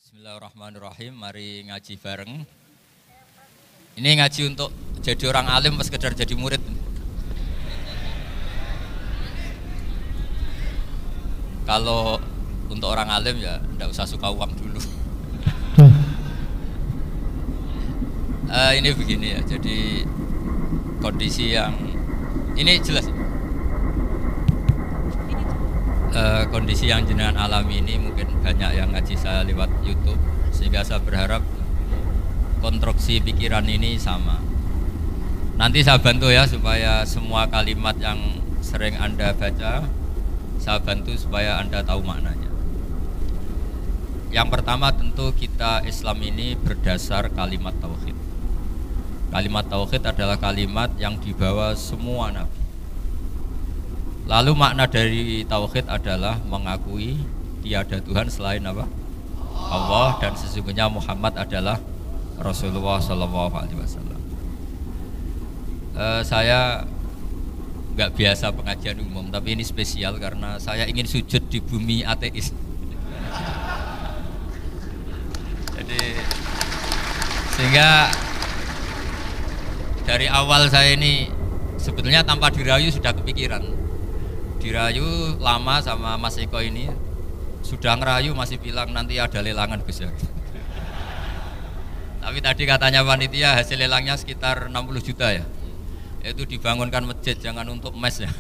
Bismillahirrahmanirrahim. Mari ngaji bareng. Ini ngaji untuk jadi orang alim pas sekedar jadi murid. Kalau untuk orang alim ya enggak usah suka uang dulu. Ini begini ya. Jadi kondisi yang ini jelas. Kondisi yang jenengan alami ini mungkin banyak yang ngaji saya lewat YouTube, sehingga saya berharap konstruksi pikiran ini sama. Nanti saya bantu ya supaya semua kalimat yang sering Anda baca saya bantu supaya Anda tahu maknanya. Yang pertama tentu kita Islam ini berdasar kalimat tauhid. Kalimat tauhid adalah kalimat yang dibawa semua nabi. Lalu makna dari tauhid adalah mengakui tiada Tuhan selain apa? Allah, dan sesungguhnya Muhammad adalah Rasulullah Sallallahu Alaihi Wasallam. Saya nggak biasa pengajian umum, tapi ini spesial karena saya ingin sujud di bumi ateis. Jadi sehingga dari awal saya ini sebetulnya tanpa dirayu sudah kepikiran. Dirayu lama sama Mas Eko ini, sudah ngerayu masih bilang nanti ada lelangan Gus ya. Tapi tadi katanya panitia hasil lelangnya sekitar 60 juta ya. Itu dibangunkan masjid, jangan untuk mes ya.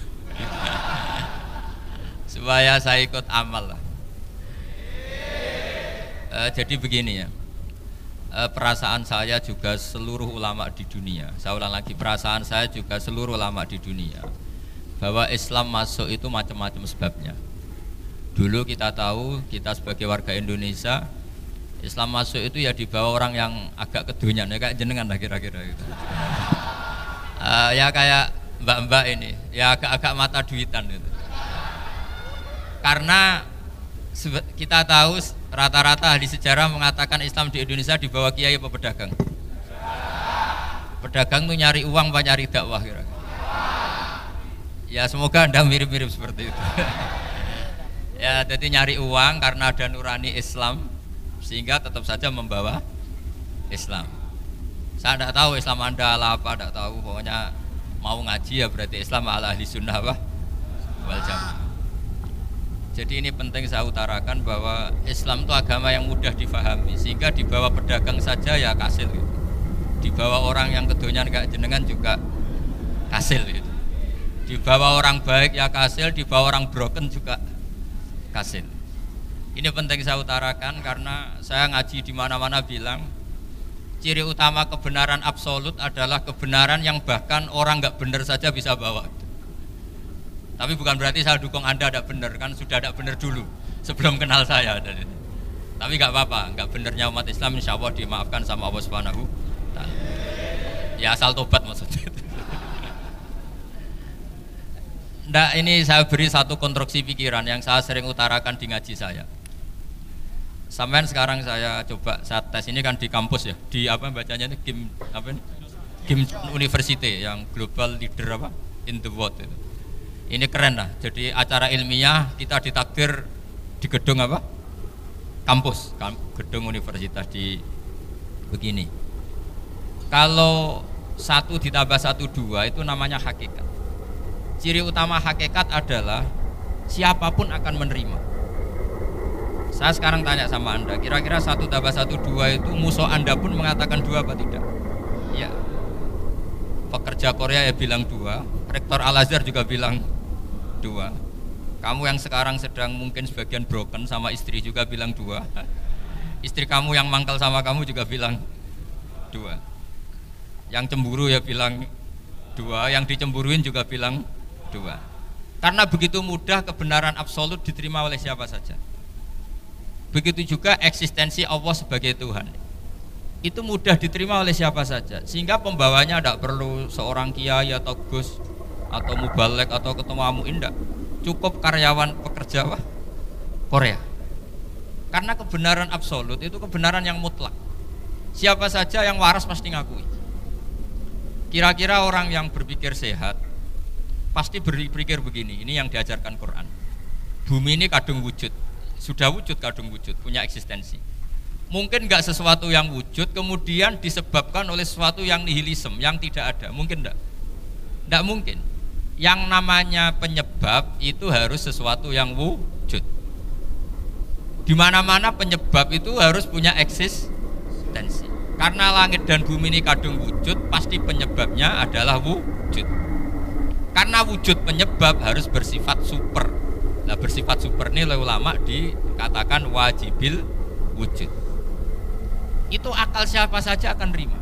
Supaya saya ikut amal lah. Jadi begini ya. Perasaan saya juga seluruh ulama di dunia. Saya ulang lagi, perasaan saya juga seluruh ulama di dunia, bahwa Islam masuk itu macam-macam sebabnya. Dulu kita tahu, kita sebagai warga Indonesia, Islam masuk itu ya dibawa orang yang agak kedonyan, ya kayak jenengan lah kira-kira gitu. Ya kayak mbak-mbak ini, ya agak-agak mata duitan gitu. Karena kita tahu rata-rata ahli sejarah mengatakan Islam di Indonesia dibawa kiai apa pedagang? Pedagang tuh nyari uang apa nyari dakwah kira-kira? Ya semoga Anda mirip-mirip seperti itu. Ya jadi nyari uang karena ada nurani Islam, sehingga tetap saja membawa Islam. Saya tidak tahu Islam Anda ala apa, tidak tahu. Pokoknya mau ngaji ya berarti Islam ala ahli sunnah apa? Wal jamaah. Jadi ini penting saya utarakan bahwa Islam itu agama yang mudah difahami, sehingga dibawa pedagang saja ya kasil gitu. Dibawa orang yang kedonyan kayak jenengan juga kasil gitu. Dibawa orang baik ya kasil, dibawa orang broken juga kasil. Ini penting saya utarakan karena saya ngaji di mana-mana bilang ciri utama kebenaran absolut adalah kebenaran yang bahkan orang nggak benar saja bisa bawa. Tapi bukan berarti saya dukung Anda tidak benar, kan sudah tidak benar dulu sebelum kenal saya. Tapi nggak apa-apa, nggak benernya umat Islam insya Allah dimaafkan sama Allah Subhanahu wa Ta'ala. Ya asal tobat maksudnya. Nggak, ini saya beri satu konstruksi pikiran yang saya sering utarakan di ngaji saya. Sampai sekarang saya coba saya tes, ini kan di kampus ya, di apa bacanya ini GIM apa ini? GIM University yang Global Leader apa in the World itu. Ini keren lah. Jadi acara ilmiah kita ditakdir di gedung apa? Kampus, gedung universitas di begini. Kalau 1 ditambah 1 2 itu namanya hakikat. Ciri utama hakikat adalah siapapun akan menerima. Saya sekarang tanya sama Anda, kira-kira 1 tambah 1 2 itu musuh Anda pun mengatakan 2 apa tidak? Ya. Pekerja Korea ya bilang 2, rektor Al-Azhar juga bilang 2. Kamu yang sekarang sedang mungkin sebagian broken sama istri juga bilang 2. Istri kamu yang mangkal sama kamu juga bilang 2. Yang cemburu ya bilang 2, yang dicemburuin juga bilang 2. Karena begitu mudah kebenaran absolut diterima oleh siapa saja. Begitu juga eksistensi Allah sebagai Tuhan. Itu mudah diterima oleh siapa saja. Sehingga pembawanya tidak perlu seorang kiai atau gus atau mubalek atau ketua muin, tidak. Cukup karyawan pekerja Korea. Karena kebenaran absolut itu kebenaran yang mutlak. Siapa saja yang waras pasti ngakui. Kira-kira orang yang berpikir sehat pasti berpikir begini, ini yang diajarkan Quran. Bumi ini kadung wujud, sudah wujud kadung wujud, punya eksistensi. Mungkin nggak sesuatu yang wujud kemudian disebabkan oleh sesuatu yang nihilisme, yang tidak ada. Mungkin enggak? Enggak mungkin. Yang namanya penyebab itu harus sesuatu yang wujud. Di mana-mana penyebab itu harus punya eksistensi. Karena langit dan bumi ini kadung wujud, pasti penyebabnya adalah wujud. Karena wujud penyebab harus bersifat super. Nah, bersifat super ini oleh ulama dikatakan wajibil wujud. Itu akal siapa saja akan nerima.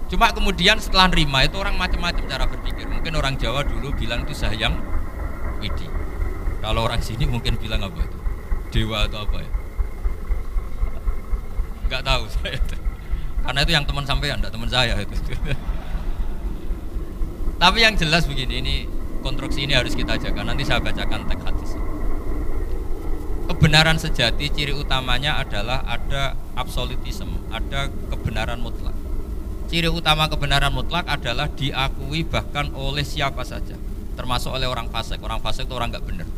Cuma kemudian setelah nerima itu orang macam-macam cara berpikir. Mungkin orang Jawa dulu bilang itu Sahyang Widi. Kalau orang sini mungkin bilang apa itu? Dewa atau apa ya? Enggak tahu saya itu. Karena itu yang teman sampean, enggak teman saya itu. Tapi yang jelas begini, ini konstruksi ini harus kita jaga. Nanti saya bacakan teks hadis. Kebenaran sejati ciri utamanya adalah ada absolutisme, ada kebenaran mutlak. Ciri utama kebenaran mutlak adalah diakui bahkan oleh siapa saja, termasuk oleh orang fasik. Orang fasik itu orang nggak benar.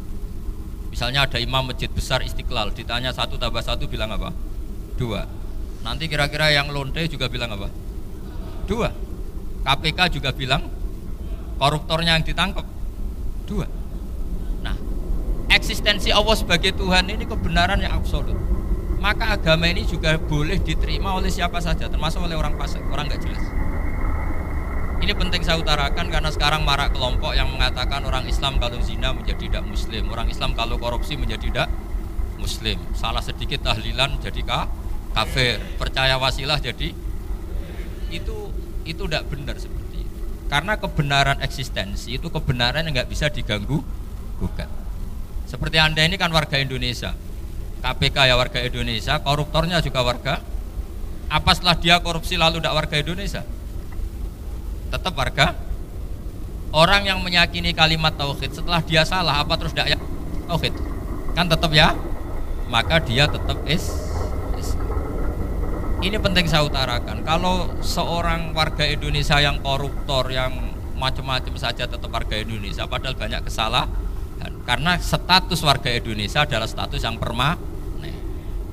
Misalnya ada imam masjid besar Istiqlal, ditanya 1 tambah 1 bilang apa? 2. Nanti kira-kira yang lonte juga bilang apa? 2. KPK juga bilang koruptornya yang ditangkap 2. Eksistensi Allah sebagai Tuhan ini kebenaran yang absolut. Maka agama ini juga boleh diterima oleh siapa saja, termasuk oleh orang fasik, orang nggak jelas. Ini penting saya utarakan karena sekarang marak kelompok yang mengatakan orang Islam kalau zina menjadi tidak muslim, orang Islam kalau korupsi menjadi tidak muslim, salah sedikit tahlilan jadi kafir, percaya wasilah jadi itu tidak benar seperti itu. Karena kebenaran eksistensi itu kebenaran yang nggak bisa diganggu gugat. Seperti Anda ini kan warga Indonesia, KPK ya warga Indonesia, koruptornya juga warga. Apa setelah dia korupsi lalu tidak warga Indonesia? Tetap warga. Orang yang meyakini kalimat tauhid setelah dia salah apa terus tidak tauhid? Kan tetap ya. Maka dia tetap Ini penting saya utarakan. Kalau seorang warga Indonesia yang koruptor, yang macam-macam saja tetap warga Indonesia, padahal banyak kesalahan. Karena status warga Indonesia adalah status yang permanen.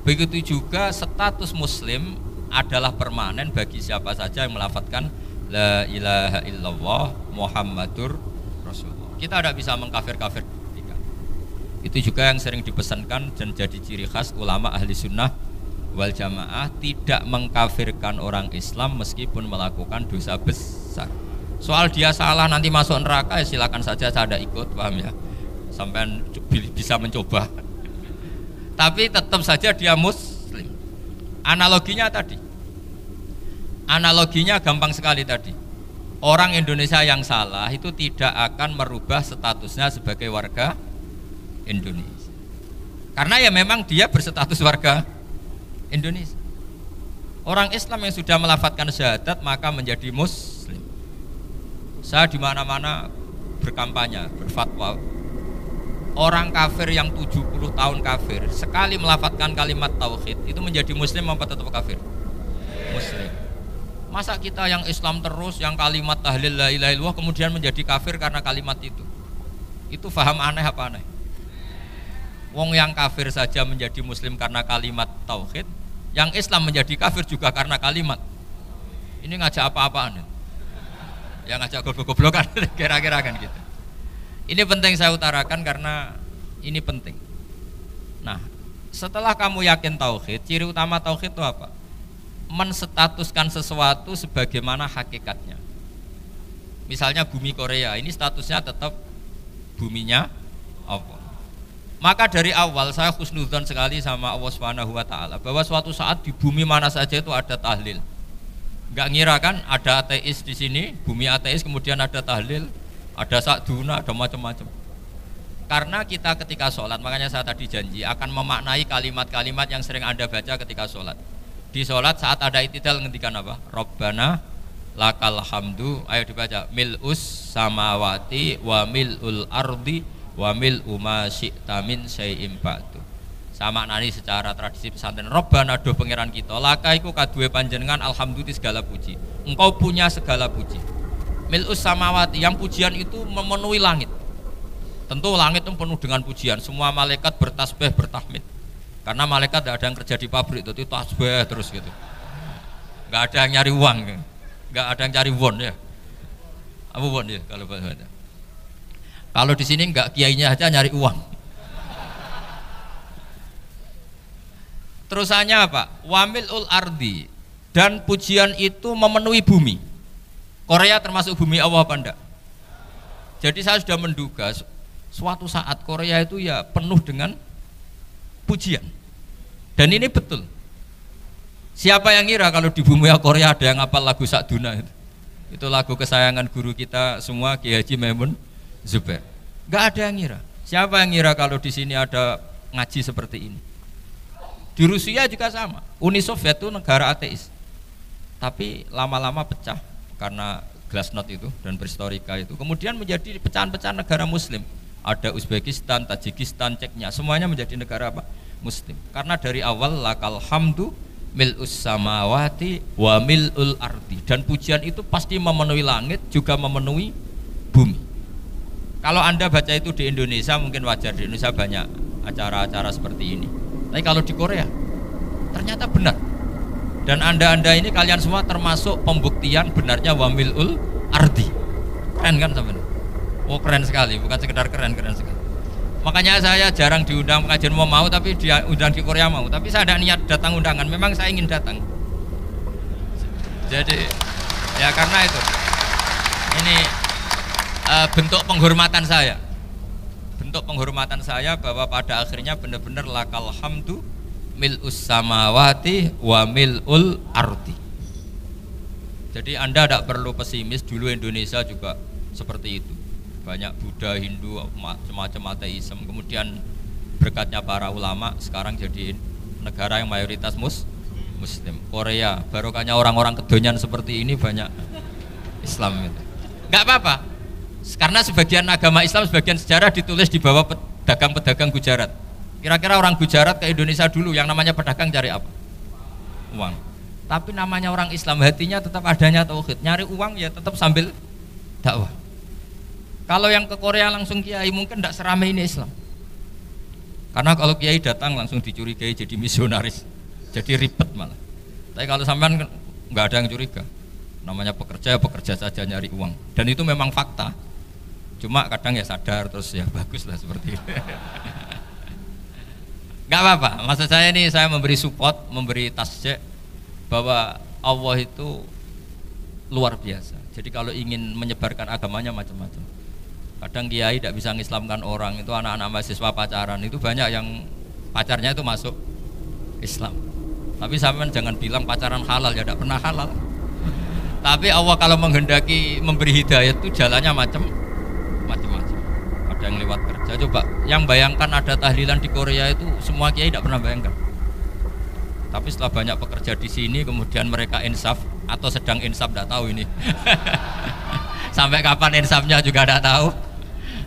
Begitu juga status muslim adalah permanen bagi siapa saja yang melafadzkan la ilaha illallah Muhammadur Rasulullah. Kita tidak bisa mengkafir-kafir. Itu juga yang sering dipesankan dan jadi ciri khas ulama ahli sunnah wal jamaah, tidak mengkafirkan orang Islam meskipun melakukan dosa besar. Soal dia salah nanti masuk neraka ya silakan saja, saya tidak ikut, paham ya? Sampai bisa mencoba, tapi tetap saja dia muslim. Analoginya gampang sekali tadi. Orang Indonesia yang salah itu tidak akan merubah statusnya sebagai warga Indonesia, karena ya memang dia berstatus warga Indonesia. Orang Islam yang sudah melafadzkan syahadat maka menjadi muslim. Saya di mana-mana berkampanye, berfatwa. Orang kafir yang 70 tahun kafir, sekali melafadzkan kalimat tauhid itu menjadi muslim apa tetap kafir? Muslim. Masa kita yang Islam terus, yang kalimat tahlil la ilaha illallah kemudian menjadi kafir karena kalimat itu? Itu faham aneh apa aneh? Wong yang kafir saja menjadi muslim karena kalimat tauhid, yang Islam menjadi kafir juga karena kalimat. Ini ngajak apa-apaan? Ya ngajak goblok-goblokan kira-kira kan gitu. Ini penting saya utarakan karena ini penting. Nah, setelah kamu yakin tauhid, ciri utama tauhid itu apa? Menstatuskan sesuatu sebagaimana hakikatnya. Misalnya bumi Korea, ini statusnya tetap buminya Allah. Maka dari awal saya husnudzon sekali sama Allah Subhanahu wa taala bahwa suatu saat di bumi mana saja itu ada tahlil. Enggak ngira kan ada ateis di sini, bumi ateis kemudian ada tahlil. Ada sakduna, ada macam-macam. Karena kita ketika sholat, makanya saya tadi janji akan memaknai kalimat-kalimat yang sering Anda baca ketika sholat. Di sholat saat ada itidal ngendikan apa? Rabbana lakal hamdu, ayo dibaca, mil'us samawati wa mil'ul ardi wa mil'u ma syi'ta min syai'im ba'du. Sama maknani secara tradisi pesantren, Rabbana doh pangeran kita, laka iku kaduwe panjenengan alhamdulillah segala puji. Engkau punya segala puji. Mil'us samawati, yang pujian itu memenuhi langit. Tentu langit itu penuh dengan pujian, semua malaikat bertasbih bertahmid. Karena malaikat tidak ada yang kerja di pabrik itu tasbih terus gitu. Nggak ada yang nyari uang, nggak ada yang cari won ya. Apa won ya kalau bahasa. Kalau di sini nggak kiainya aja nyari uang. Terusannya apa? Wamilul ardi, dan pujian itu memenuhi bumi. Korea termasuk bumi Allah apa enggak? Jadi saya sudah menduga suatu saat Korea itu ya penuh dengan pujian. Dan ini betul. Siapa yang ngira kalau di bumi Korea ada yang hafal lagu Sakduna itu? Itu lagu kesayangan guru kita semua, Kiai Haji Maimun Zubair. Gak ada yang ngira. Siapa yang ngira kalau di sini ada ngaji seperti ini? Di Rusia juga sama. Uni Soviet itu negara ateis. Tapi lama-lama pecah karena glasnost itu dan perestroika itu. Kemudian menjadi pecahan-pecahan negara muslim. Ada Uzbekistan, Tajikistan, Ceknya, semuanya menjadi negara apa? Muslim. Karena dari awal lakal hamdu mil'us samawati wa mil'ul ardi, dan pujian itu pasti memenuhi langit juga memenuhi bumi. Kalau Anda baca itu di Indonesia mungkin wajar, di Indonesia banyak acara-acara seperti ini. Tapi kalau di Korea ternyata benar. Dan Anda ini kalian semua termasuk pembuktian benarnya wa mil'ul ardi. Keren kan sampean? Oh keren sekali, bukan sekedar keren sekali. Makanya saya jarang diundang pengajian mau tapi diundang di Korea mau. Tapi saya ada niat datang undangan, memang saya ingin datang. Jadi ya karena itu ini bentuk penghormatan saya. Bentuk penghormatan saya bahwa pada akhirnya benar-benar lakal hamdu mil'us samawati wa mil'ul ardi. Jadi Anda tidak perlu pesimis, dulu Indonesia juga seperti itu. Banyak Buddha, Hindu, semacam ateisme. Kemudian berkatnya para ulama sekarang jadi negara yang mayoritas Muslim. Korea barokahnya orang-orang kedonyan seperti ini banyak Islam itu. Nggak apa-apa, karena sebagian agama Islam, sebagian sejarah ditulis di bawah pedagang-pedagang Gujarat. Kira-kira orang Gujarat ke Indonesia dulu yang namanya pedagang cari apa? Uang. Tapi namanya orang Islam hatinya tetap adanya tauhid. Nyari uang ya tetap sambil dakwah. Kalau yang ke Korea langsung kiai mungkin tidak seramai ini Islam. Karena kalau kiai datang langsung dicurigai jadi misionaris, jadi ribet malah. Tapi kalau sampean nggak ada yang curiga. Namanya pekerja saja nyari uang. Dan itu memang fakta. Cuma kadang ya sadar terus ya bagus lah seperti itu. Nggak apa-apa. Maksud saya ini saya memberi support, memberi tasjek bahwa Allah itu luar biasa. Jadi kalau ingin menyebarkan agamanya macam-macam. Kadang kiai tidak bisa mengislamkan orang, itu anak-anak mahasiswa pacaran itu banyak yang pacarnya itu masuk Islam. Tapi sampean jangan bilang pacaran halal, ya tidak pernah halal. Tapi Allah kalau menghendaki memberi hidayah itu jalannya macam-macam. Ada yang lewat kerja. Coba yang bayangkan ada tahlilan di Korea itu semua kiai tidak pernah bayangkan. Tapi setelah banyak pekerja di sini kemudian mereka insaf atau sedang insaf tidak tahu ini. Sampai kapan insafnya juga tidak tahu.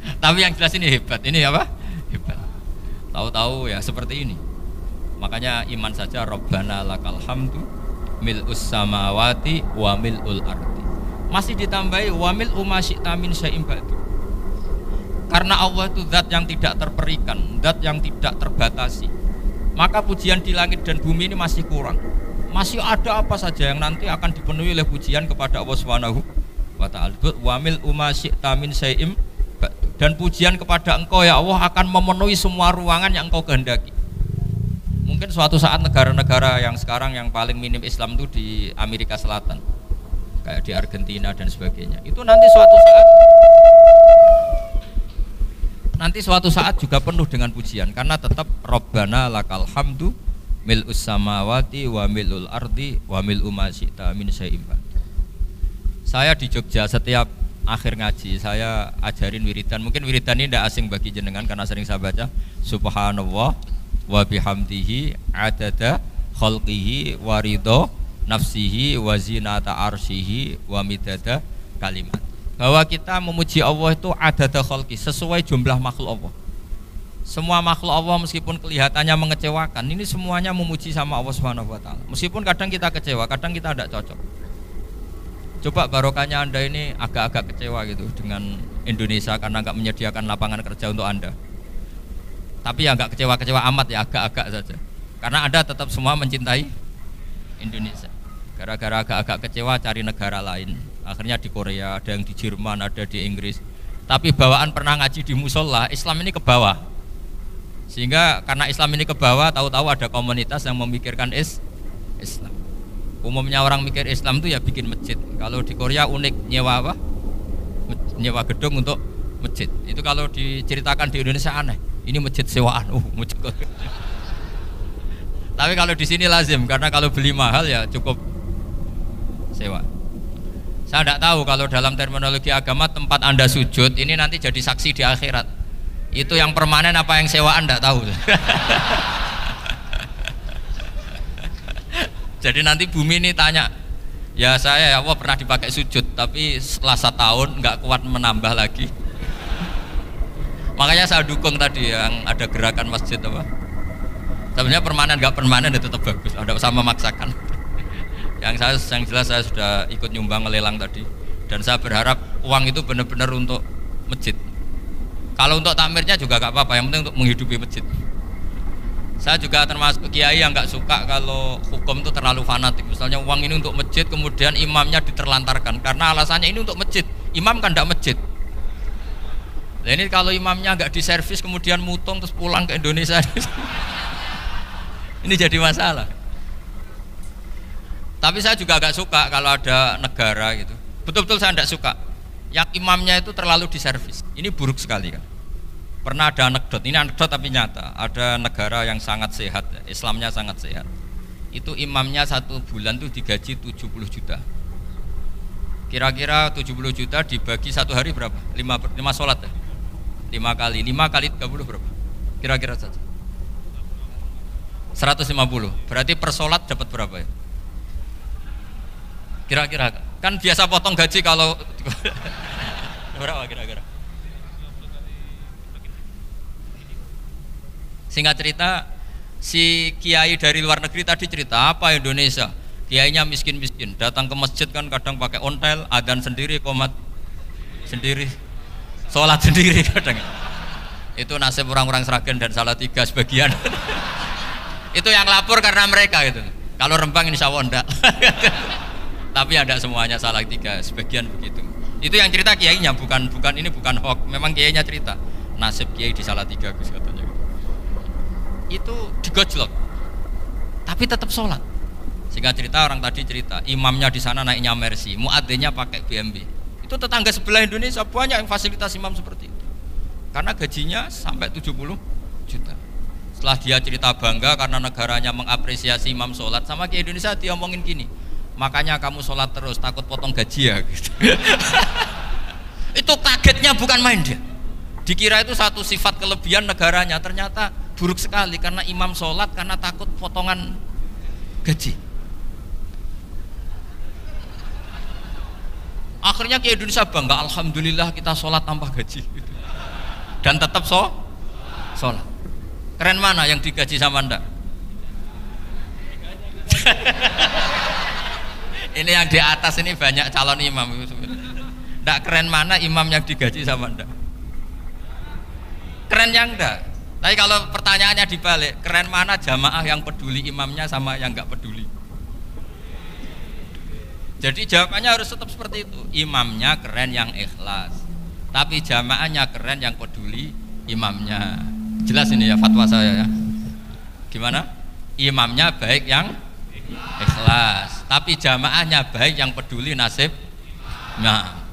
Tapi yang jelas ini hebat. Ini apa? Hebat. Tahu-tahu ya seperti ini. Makanya iman saja Rabbana lakal hamdu mil'us samawati wa mil'ul ardi. Masih ditambahi wa mil'u ma syi'ta min syai'in ba'du. Karena Allah itu zat yang tidak terperikan, zat yang tidak terbatasi. Maka pujian di langit dan bumi ini masih kurang. Masih ada apa saja yang nanti akan dipenuhi oleh pujian kepada Allah Subhanahu wa ta'ala. Wa mil'u ma syi'ta min syai'in ba'du. Dan pujian kepada Engkau ya Allah akan memenuhi semua ruangan yang Engkau kehendaki. Mungkin suatu saat negara-negara yang sekarang yang paling minim Islam itu di Amerika Selatan, kayak di Argentina dan sebagainya, itu nanti suatu saat juga penuh dengan pujian, karena tetap Rabbana lakal hamdu mil'us samawati wa mil'ul ardi wa mil'u ma syi'ta min syai'in ba'du. Saya di Jogja setiap akhir ngaji saya ajarin wiridan. Mungkin wiridan ini tidak asing bagi jenengan karena sering saya baca subhanallah wa bihamdihi adada khalqihi wa ridho nafsihi wa zinata arsyihi wa midada kalimat. Bahwa kita memuji Allah itu adada khalqi, sesuai jumlah makhluk Allah. Semua makhluk Allah meskipun kelihatannya mengecewakan, ini semuanya memuji sama Allah Subhanahu wa taala. Meskipun kadang kita kecewa, kadang kita tidak cocok. Coba barokahnya Anda ini agak-agak kecewa gitu dengan Indonesia karena nggak menyediakan lapangan kerja untuk Anda. Tapi ya nggak kecewa-kecewa amat ya, agak-agak saja. Karena Anda tetap semua mencintai Indonesia. Gara-gara agak-agak kecewa cari negara lain. Akhirnya di Korea, ada yang di Jerman, ada di Inggris. Tapi bawaan pernah ngaji di musola, Islam ini ke bawah. Sehingga karena Islam ini ke bawah, tahu-tahu ada komunitas yang memikirkan Islam. Umumnya orang mikir Islam itu ya bikin masjid. Kalau di Korea unik, nyewa apa? Nyewa gedung untuk masjid. Itu kalau diceritakan di Indonesia aneh. Ini masjid sewaan. Masjid. Tapi kalau di sini lazim, karena kalau beli mahal ya cukup sewa. Saya tidak tahu kalau dalam terminologi agama tempat Anda sujud ini nanti jadi saksi di akhirat. Itu yang permanen apa yang sewaan tidak tahu. Jadi nanti bumi ini tanya, ya saya ya Allah pernah dipakai sujud, tapi setelah 1 tahun nggak kuat menambah lagi. Makanya saya dukung tadi yang ada gerakan masjid apa. Sebenarnya permanen nggak permanen itu tetap bagus, ada sama memaksakan. Yang jelas saya sudah ikut nyumbang ngelelang tadi, dan saya berharap uang itu benar-benar untuk masjid. Kalau untuk takmirnya juga nggak apa-apa, yang penting untuk menghidupi masjid. Saya juga termasuk kiai yang nggak suka kalau hukum itu terlalu fanatik. Misalnya uang ini untuk masjid, kemudian imamnya diterlantarkan karena alasannya ini untuk masjid. Imam kan tidak masjid. Nah, ini kalau imamnya nggak diservis kemudian mutung terus pulang ke Indonesia, ini jadi masalah. Tapi saya juga agak suka kalau ada negara gitu. Betul-betul saya tidak suka yang imamnya itu terlalu diservis. Ini buruk sekali kan. Pernah ada anekdot, ini anekdot tapi nyata. Ada negara yang sangat sehat, Islamnya sangat sehat. Itu imamnya 1 bulan tuh digaji 70 juta. Kira-kira 70 juta dibagi 1 hari berapa? 5 sholat ya? 5 kali 30 berapa? Kira-kira saja 150. Berarti per sholat dapat berapa ya? Kira-kira kan biasa potong gaji kalau berapa kira-kira? Singkat cerita, si kiai dari luar negeri tadi cerita apa Indonesia? Kiainya miskin-miskin, datang ke masjid kan kadang pakai ontel, adzan sendiri, qomat sendiri, sholat sendiri kadang. Itu nasib orang-orang Sragen dan Salatiga sebagian. Itu yang lapor karena mereka gitu. Kalau Rembang insya Allah enggak. Tapi ada semuanya Salatiga, sebagian begitu. Itu yang cerita kiainya, bukan ini bukan hoax. Memang kiainya cerita nasib kiai di Salatiga Gus katanya. Itu digojlok, tapi tetap sholat. Sehingga cerita orang tadi cerita, imamnya di sana naiknya Mercy, muadzinnya pakai BMW. Itu tetangga sebelah Indonesia banyak yang fasilitas imam seperti itu. Karena gajinya sampai 70 juta. Setelah dia cerita bangga karena negaranya mengapresiasi imam sholat, sama ke Indonesia dia omongin gini, makanya kamu sholat terus, takut potong gaji ya gitu. Itu kagetnya bukan main dia. Dikira itu satu sifat kelebihan negaranya, ternyata buruk sekali karena imam sholat karena takut potongan gaji. Akhirnya ke Indonesia bangga, alhamdulillah kita sholat tanpa gaji dan tetap sholat. Keren mana yang digaji sama Anda? Ini yang di atas ini banyak calon imam. Nggak keren mana imam yang digaji sama Anda? Keren yang enggak. Tapi kalau pertanyaannya dibalik, keren mana jamaah yang peduli imamnya sama yang nggak peduli? Jadi jawabannya harus tetap seperti itu. Imamnya keren yang ikhlas, tapi jamaahnya keren yang peduli imamnya. Jelas ini ya fatwa saya ya. Gimana? Imamnya baik yang ikhlas, tapi jamaahnya baik yang peduli nasib. Nah,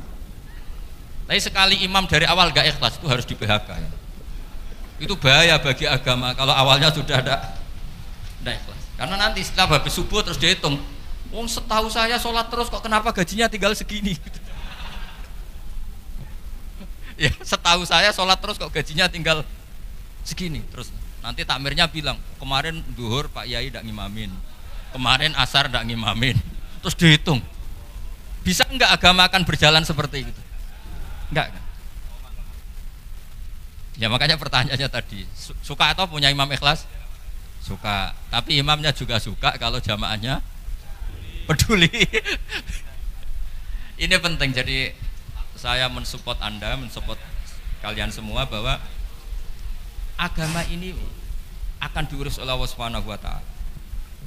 tapi sekali imam dari awal gak ikhlas itu harus di PHK ya. Itu bahaya bagi agama kalau awalnya sudah ada ikhlas. Karena nanti setelah habis subuh terus dihitung, wong setahu saya sholat terus kok kenapa gajinya tinggal segini? Ya setahu saya sholat terus kok gajinya tinggal segini. Terus nanti takmirnya bilang, kemarin duhur Pak Yai tidak ngimamin, kemarin asar tidak ngimamin. Terus dihitung, bisa enggak agama akan berjalan seperti itu? Enggak kan? Ya makanya pertanyaannya tadi, suka atau punya imam ikhlas? Suka, tapi imamnya juga suka kalau jamaahnya peduli. Ini penting, jadi saya mensupport Anda, mensupport kalian semua bahwa agama ini akan diurus oleh Allah Subhanahu wa taala.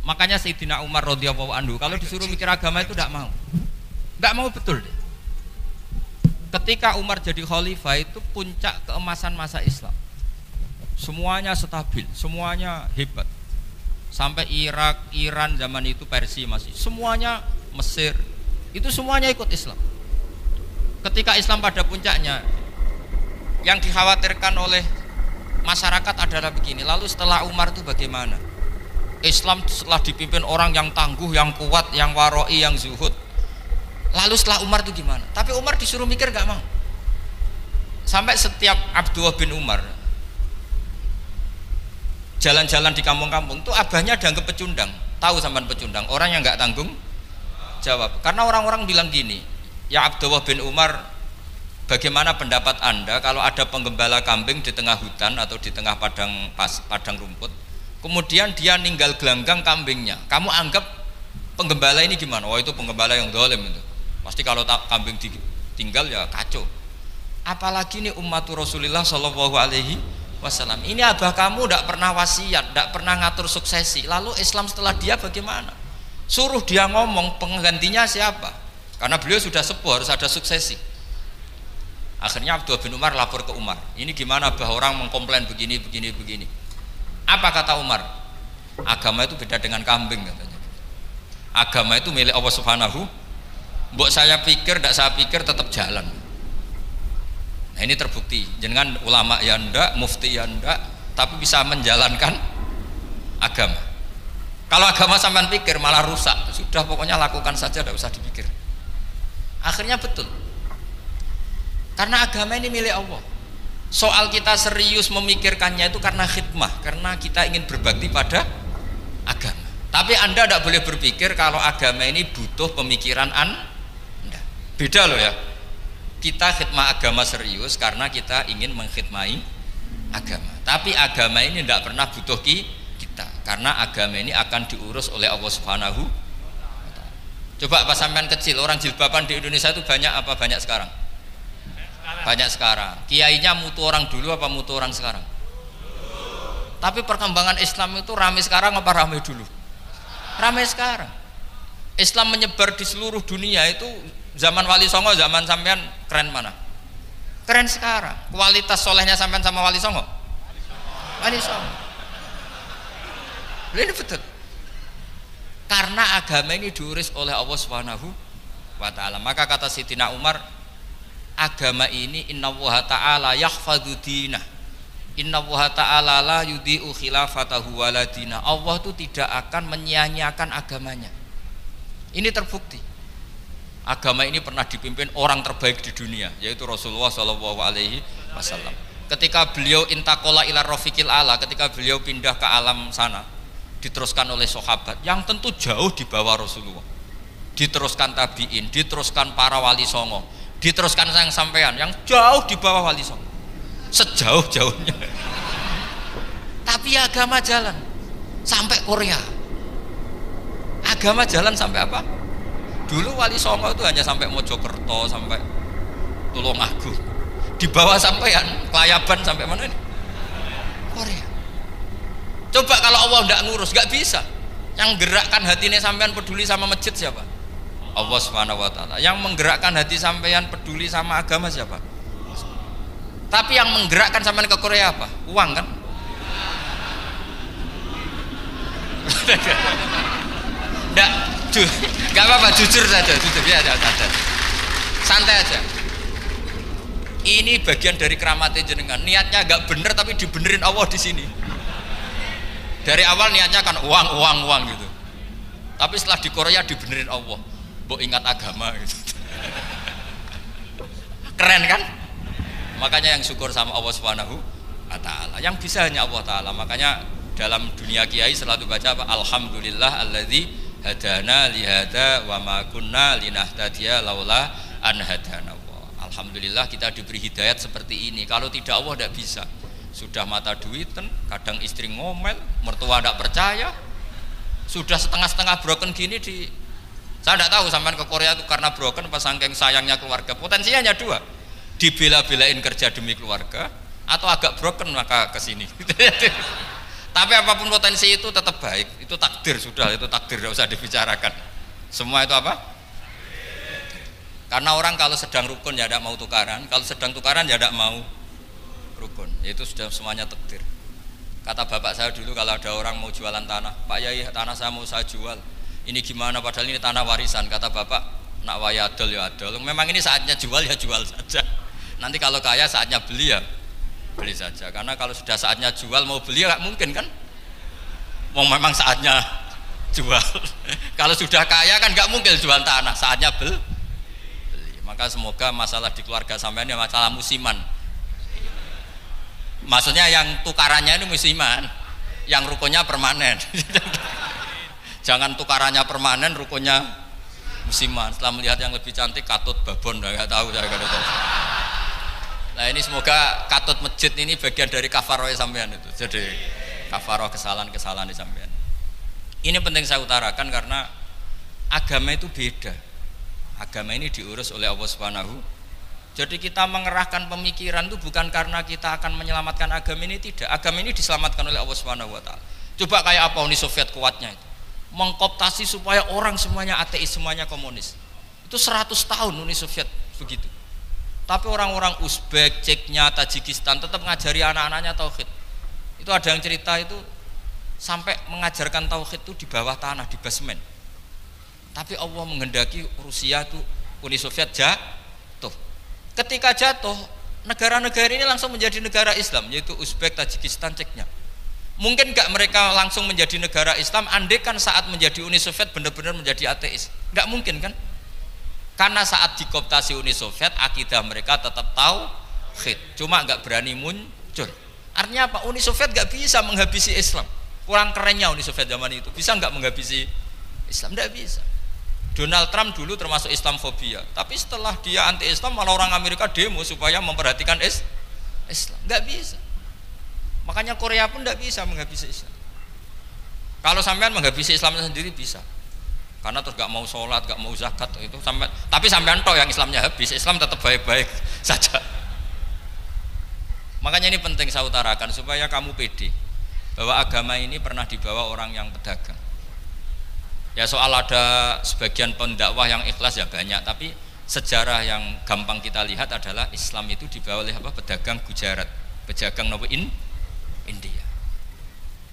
Makanya Sayyidina Umar radhiyallahu anhu kalau disuruh mikir agama itu tidak mau. Enggak mau betul deh. Ketika Umar jadi khalifah itu puncak keemasan masa Islam. Semuanya stabil, semuanya hebat. Sampai Irak, Iran zaman itu Persia masih. Semuanya Mesir. Itu semuanya ikut Islam. Ketika Islam pada puncaknya, yang dikhawatirkan oleh masyarakat adalah begini. Lalu setelah Umar itu bagaimana? Islam setelah dipimpin orang yang tangguh, yang kuat, yang waroi, yang zuhud. Lalu setelah Umar itu gimana? Tapi Umar disuruh mikir gak mau. Sampai setiap Abdullah bin Umar jalan-jalan di kampung-kampung itu abahnya dianggap pecundang. Tahu sampean pecundang? Orang yang gak tanggung jawab. Karena orang-orang bilang gini, ya Abdullah bin Umar, bagaimana pendapat Anda kalau ada penggembala kambing di tengah hutan atau di tengah padang rumput, kemudian dia ninggal gelanggang kambingnya, kamu anggap penggembala ini gimana? Oh itu penggembala yang dolim itu, pasti kalau kambing ditinggal ya kacau. Apalagi ini ummatu Rasulullah Shallallahu Alaihi Wasallam. Ini abah kamu tidak pernah wasiat, tidak pernah ngatur suksesi. Lalu Islam setelah dia bagaimana? Suruh dia ngomong penggantinya siapa? Karena beliau sudah sepuh, harus ada suksesi. Akhirnya Abdullah bin Umar lapor ke Umar. Ini gimana bah orang mengkomplain begini. Apa kata Umar? Agama itu beda dengan kambing katanya. Agama itu milik Allah Subhanahu. Mbok saya pikir, tidak saya pikir tetap jalan. Nah ini terbukti. Jangan ulama ya ndak, mufti ya ndak, tapi bisa menjalankan agama. Kalau agama sampean pikir malah rusak. Sudah pokoknya lakukan saja, tidak usah dipikir. Akhirnya betul. Karena agama ini milik Allah. Soal kita serius memikirkannya itu karena khidmah, karena kita ingin berbakti pada agama. Tapi Anda tidak boleh berpikir kalau agama ini butuh pemikiran Anda. Beda loh ya. Kita khidmah agama serius karena kita ingin mengkhidmai agama. Tapi agama ini tidak pernah butuh kita, karena agama ini akan diurus oleh Allah Subhanahu. Coba pas sampean kecil, orang jilbaban di Indonesia itu banyak apa banyak sekarang? Banyak sekarang. Kiainya mutu orang dulu apa mutu orang sekarang? Tapi perkembangan Islam itu ramai sekarang apa ramai dulu? Ramai sekarang. Islam menyebar di seluruh dunia itu zaman Wali Songo, zaman sampean keren mana? Keren sekarang. Kualitas solehnya sampean sama Wali Songo? Wali Songo. Ini betul. Karena agama ini diurus oleh Allah Subhanahu wa taala. Maka kata Sayyidina Umar, agama ini innallaha ta'ala yahfadzu dinah. Innallaha ta'ala la yudhi'u khilafatahu waladina. Allah itu tidak akan menyia-nyiakan agamanya. Ini terbukti. Agama ini pernah dipimpin orang terbaik di dunia, yaitu Rasulullah Shallallahu Alaihi Wasallam. Ketika beliau intaqala ila rafiqil ala, ketika beliau pindah ke alam sana, diteruskan oleh sahabat yang tentu jauh di bawah Rasulullah. Diteruskan tabiin, diteruskan para wali songo, diteruskan sayang sampean yang jauh di bawah wali songo, sejauh-jauhnya. Tapi agama jalan sampai Korea. Agama jalan sampai apa? Dulu wali songo itu hanya sampai Mojokerto, sampai Tulungagung. Di bawah sampean, Klayaban sampai mana ini? Korea. Coba kalau Allah tidak ngurus, nggak bisa. Yang gerakkan hatinya sampean peduli sama masjid siapa? Allah Subhanahu wa taala. Yang menggerakkan hati sampean peduli sama agama siapa? Tapi yang menggerakkan sampean ke Korea apa? Uang kan? Enggak apa-apa, jujur saja, jujur ya, saja. Santai aja. Ini bagian dari keramatnya jenengan. Niatnya agak bener tapi dibenerin Allah di sini. Dari awal niatnya kan uang gitu. Tapi setelah di Korea dibenerin Allah. Mbok ingat agama gitu. Keren kan? Makanya yang syukur sama Allah Subhanahu wa taala. Yang bisa hanya Allah taala. Makanya dalam dunia kiai selalu baca apa? Alhamdulillah alladzi hadana lihada wa ma kunna linahtadiya laula an hadana Allah. Alhamdulillah kita diberi hidayat seperti ini. Kalau tidak Allah tidak bisa. Sudah mata duitan, kadang istri ngomel, mertua tidak percaya. Sudah setengah-setengah broken gini saya tidak tahu sampai ke Korea itu karena broken pas saking sayangnya keluarga. Potensinya hanya dua. Dibela-belain kerja demi keluarga atau agak broken maka ke sini. Tapi apapun potensi itu tetap baik, itu takdir sudah, itu takdir tidak usah dibicarakan. Semua itu apa? Karena orang kalau sedang rukun ya tidak mau tukaran, kalau sedang tukaran ya tidak mau rukun. Itu sudah semuanya takdir. Kata bapak saya dulu kalau ada orang mau jualan tanah, Pak Yai tanah saya mau saya jual. Ini gimana? Padahal ini tanah warisan. Kata bapak, nak waya adol ya adol. Memang ini saatnya jual ya jual saja. Nanti kalau kaya saatnya beli ya beli saja. Karena kalau sudah saatnya jual mau beli ya nggak mungkin kan? Mau memang saatnya jual. Kalau sudah kaya kan nggak mungkin jual tanah. Saatnya beli. Maka semoga masalah di keluarga sampean ya masalah musiman. Maksudnya yang tukarannya ini musiman, yang rukunnya permanen. Jangan tukarannya permanen, rukunnya musiman. Setelah melihat yang lebih cantik, katut babon, nggak tahu saya nggak tahu. Nah ini semoga katut masjid ini bagian dari kafaroh sampean itu. Jadi kafaroh kesalahan-kesalahan di sampean. Ini penting saya utarakan karena agama itu beda. Agama ini diurus oleh Allah Subhanahu. Jadi kita mengerahkan pemikiran itu bukan karena kita akan menyelamatkan agama ini, tidak. Agama ini diselamatkan oleh Allah Subhanahu wa taala. Coba kayak apa Uni Soviet kuatnya itu. Mengkooptasi supaya orang semuanya ateis, semuanya komunis. Itu 100 tahun Uni Soviet begitu. Tapi orang-orang Uzbek, Ceknya, Tajikistan tetap ngajari anak-anaknya tauhid. Itu ada yang cerita itu sampai mengajarkan tauhid itu di bawah tanah, di basement. Tapi Allah menghendaki Rusia itu Uni Soviet jatuh. Ketika jatuh, negara-negara ini langsung menjadi negara Islam, yaitu Uzbek, Tajikistan, Ceknya. Mungkin nggak mereka langsung menjadi negara Islam, andai kan saat menjadi Uni Soviet benar-benar menjadi ateis. Nggak mungkin kan? Karena saat dikooptasi Uni Soviet, akidah mereka tetap tauhid, cuma nggak berani muncul. Artinya apa? Uni Soviet nggak bisa menghabisi Islam. Kurang kerennya Uni Soviet zaman itu, bisa nggak menghabisi Islam? Nggak bisa. Donald Trump dulu termasuk Islamfobia, tapi setelah dia anti-Islam malah orang Amerika demo supaya memperhatikan Islam. Nggak bisa. Makanya Korea pun nggak bisa menghabisi Islam. Kalau sampean menghabisi Islam sendiri bisa, karena terus nggak mau sholat, nggak mau zakat itu sampai. Tapi sampean toh yang Islamnya habis, Islam tetap baik-baik saja. Makanya ini penting saya utarakan supaya kamu pede bahwa agama ini pernah dibawa orang yang pedagang. Ya soal ada sebagian pendakwah yang ikhlas ya banyak, tapi sejarah yang gampang kita lihat adalah Islam itu dibawa oleh apa? Pedagang Gujarat, pedagang India.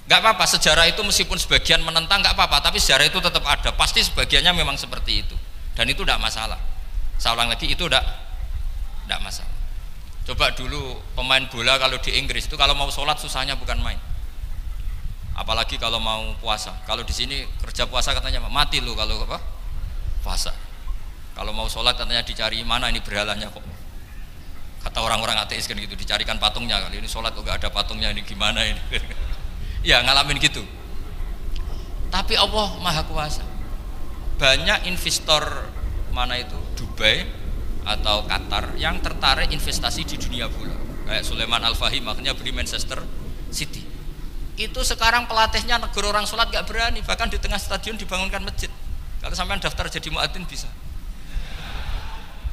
Nggak apa-apa sejarah itu meskipun sebagian menentang nggak apa-apa, tapi sejarah itu tetap ada. Pasti sebagiannya memang seperti itu, dan itu tidak masalah. Saya ulang lagi, itu tidak masalah. Coba dulu pemain bola kalau di Inggris itu kalau mau sholat susahnya bukan main. Apalagi kalau mau puasa. Kalau di sini kerja puasa katanya mati lu kalau apa? Puasa. Kalau mau sholat katanya dicari mana ini berhalanya kok. Kata orang-orang ateis kan gitu, dicarikan patungnya. Kali ini sholat kok gak ada patungnya, ini gimana ini? Ya ngalamin gitu. Tapi Allah Maha Kuasa. Banyak investor mana itu Dubai atau Qatar yang tertarik investasi di dunia bola. Kayak Sulaiman Al-Fahim makanya beli Manchester City. Itu sekarang pelatihnya negara orang sholat gak berani, bahkan di tengah stadion dibangunkan masjid. Kalau sampai daftar jadi muadzin bisa.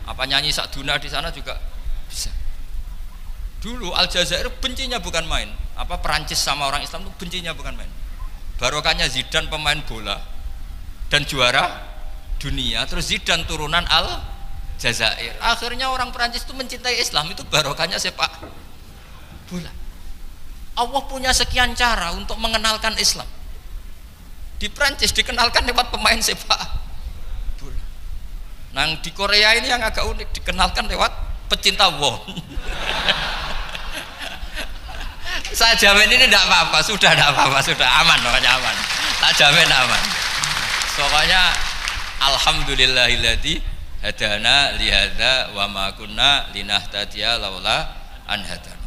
Apa nyanyi sakduna di sana juga bisa. Dulu Aljazair bencinya bukan main. Apa Perancis sama orang Islam itu bencinya bukan main. Barokahnya Zidane pemain bola dan juara dunia, terus Zidane turunan Aljazair. Akhirnya orang Perancis itu mencintai Islam, itu barokahnya sepak bola. Allah punya sekian cara untuk mengenalkan Islam. Di Prancis dikenalkan lewat pemain sepak bola. Nah di Korea ini yang agak unik, dikenalkan lewat pecinta won. Saya jamin ini tidak apa-apa, sudah tidak apa-apa, sudah aman, pokoknya aman. Tak jamin aman. Pokoknya alhamdulillahilladzi hadana lihadza wa ma kunna linahtadiya laula an hadana.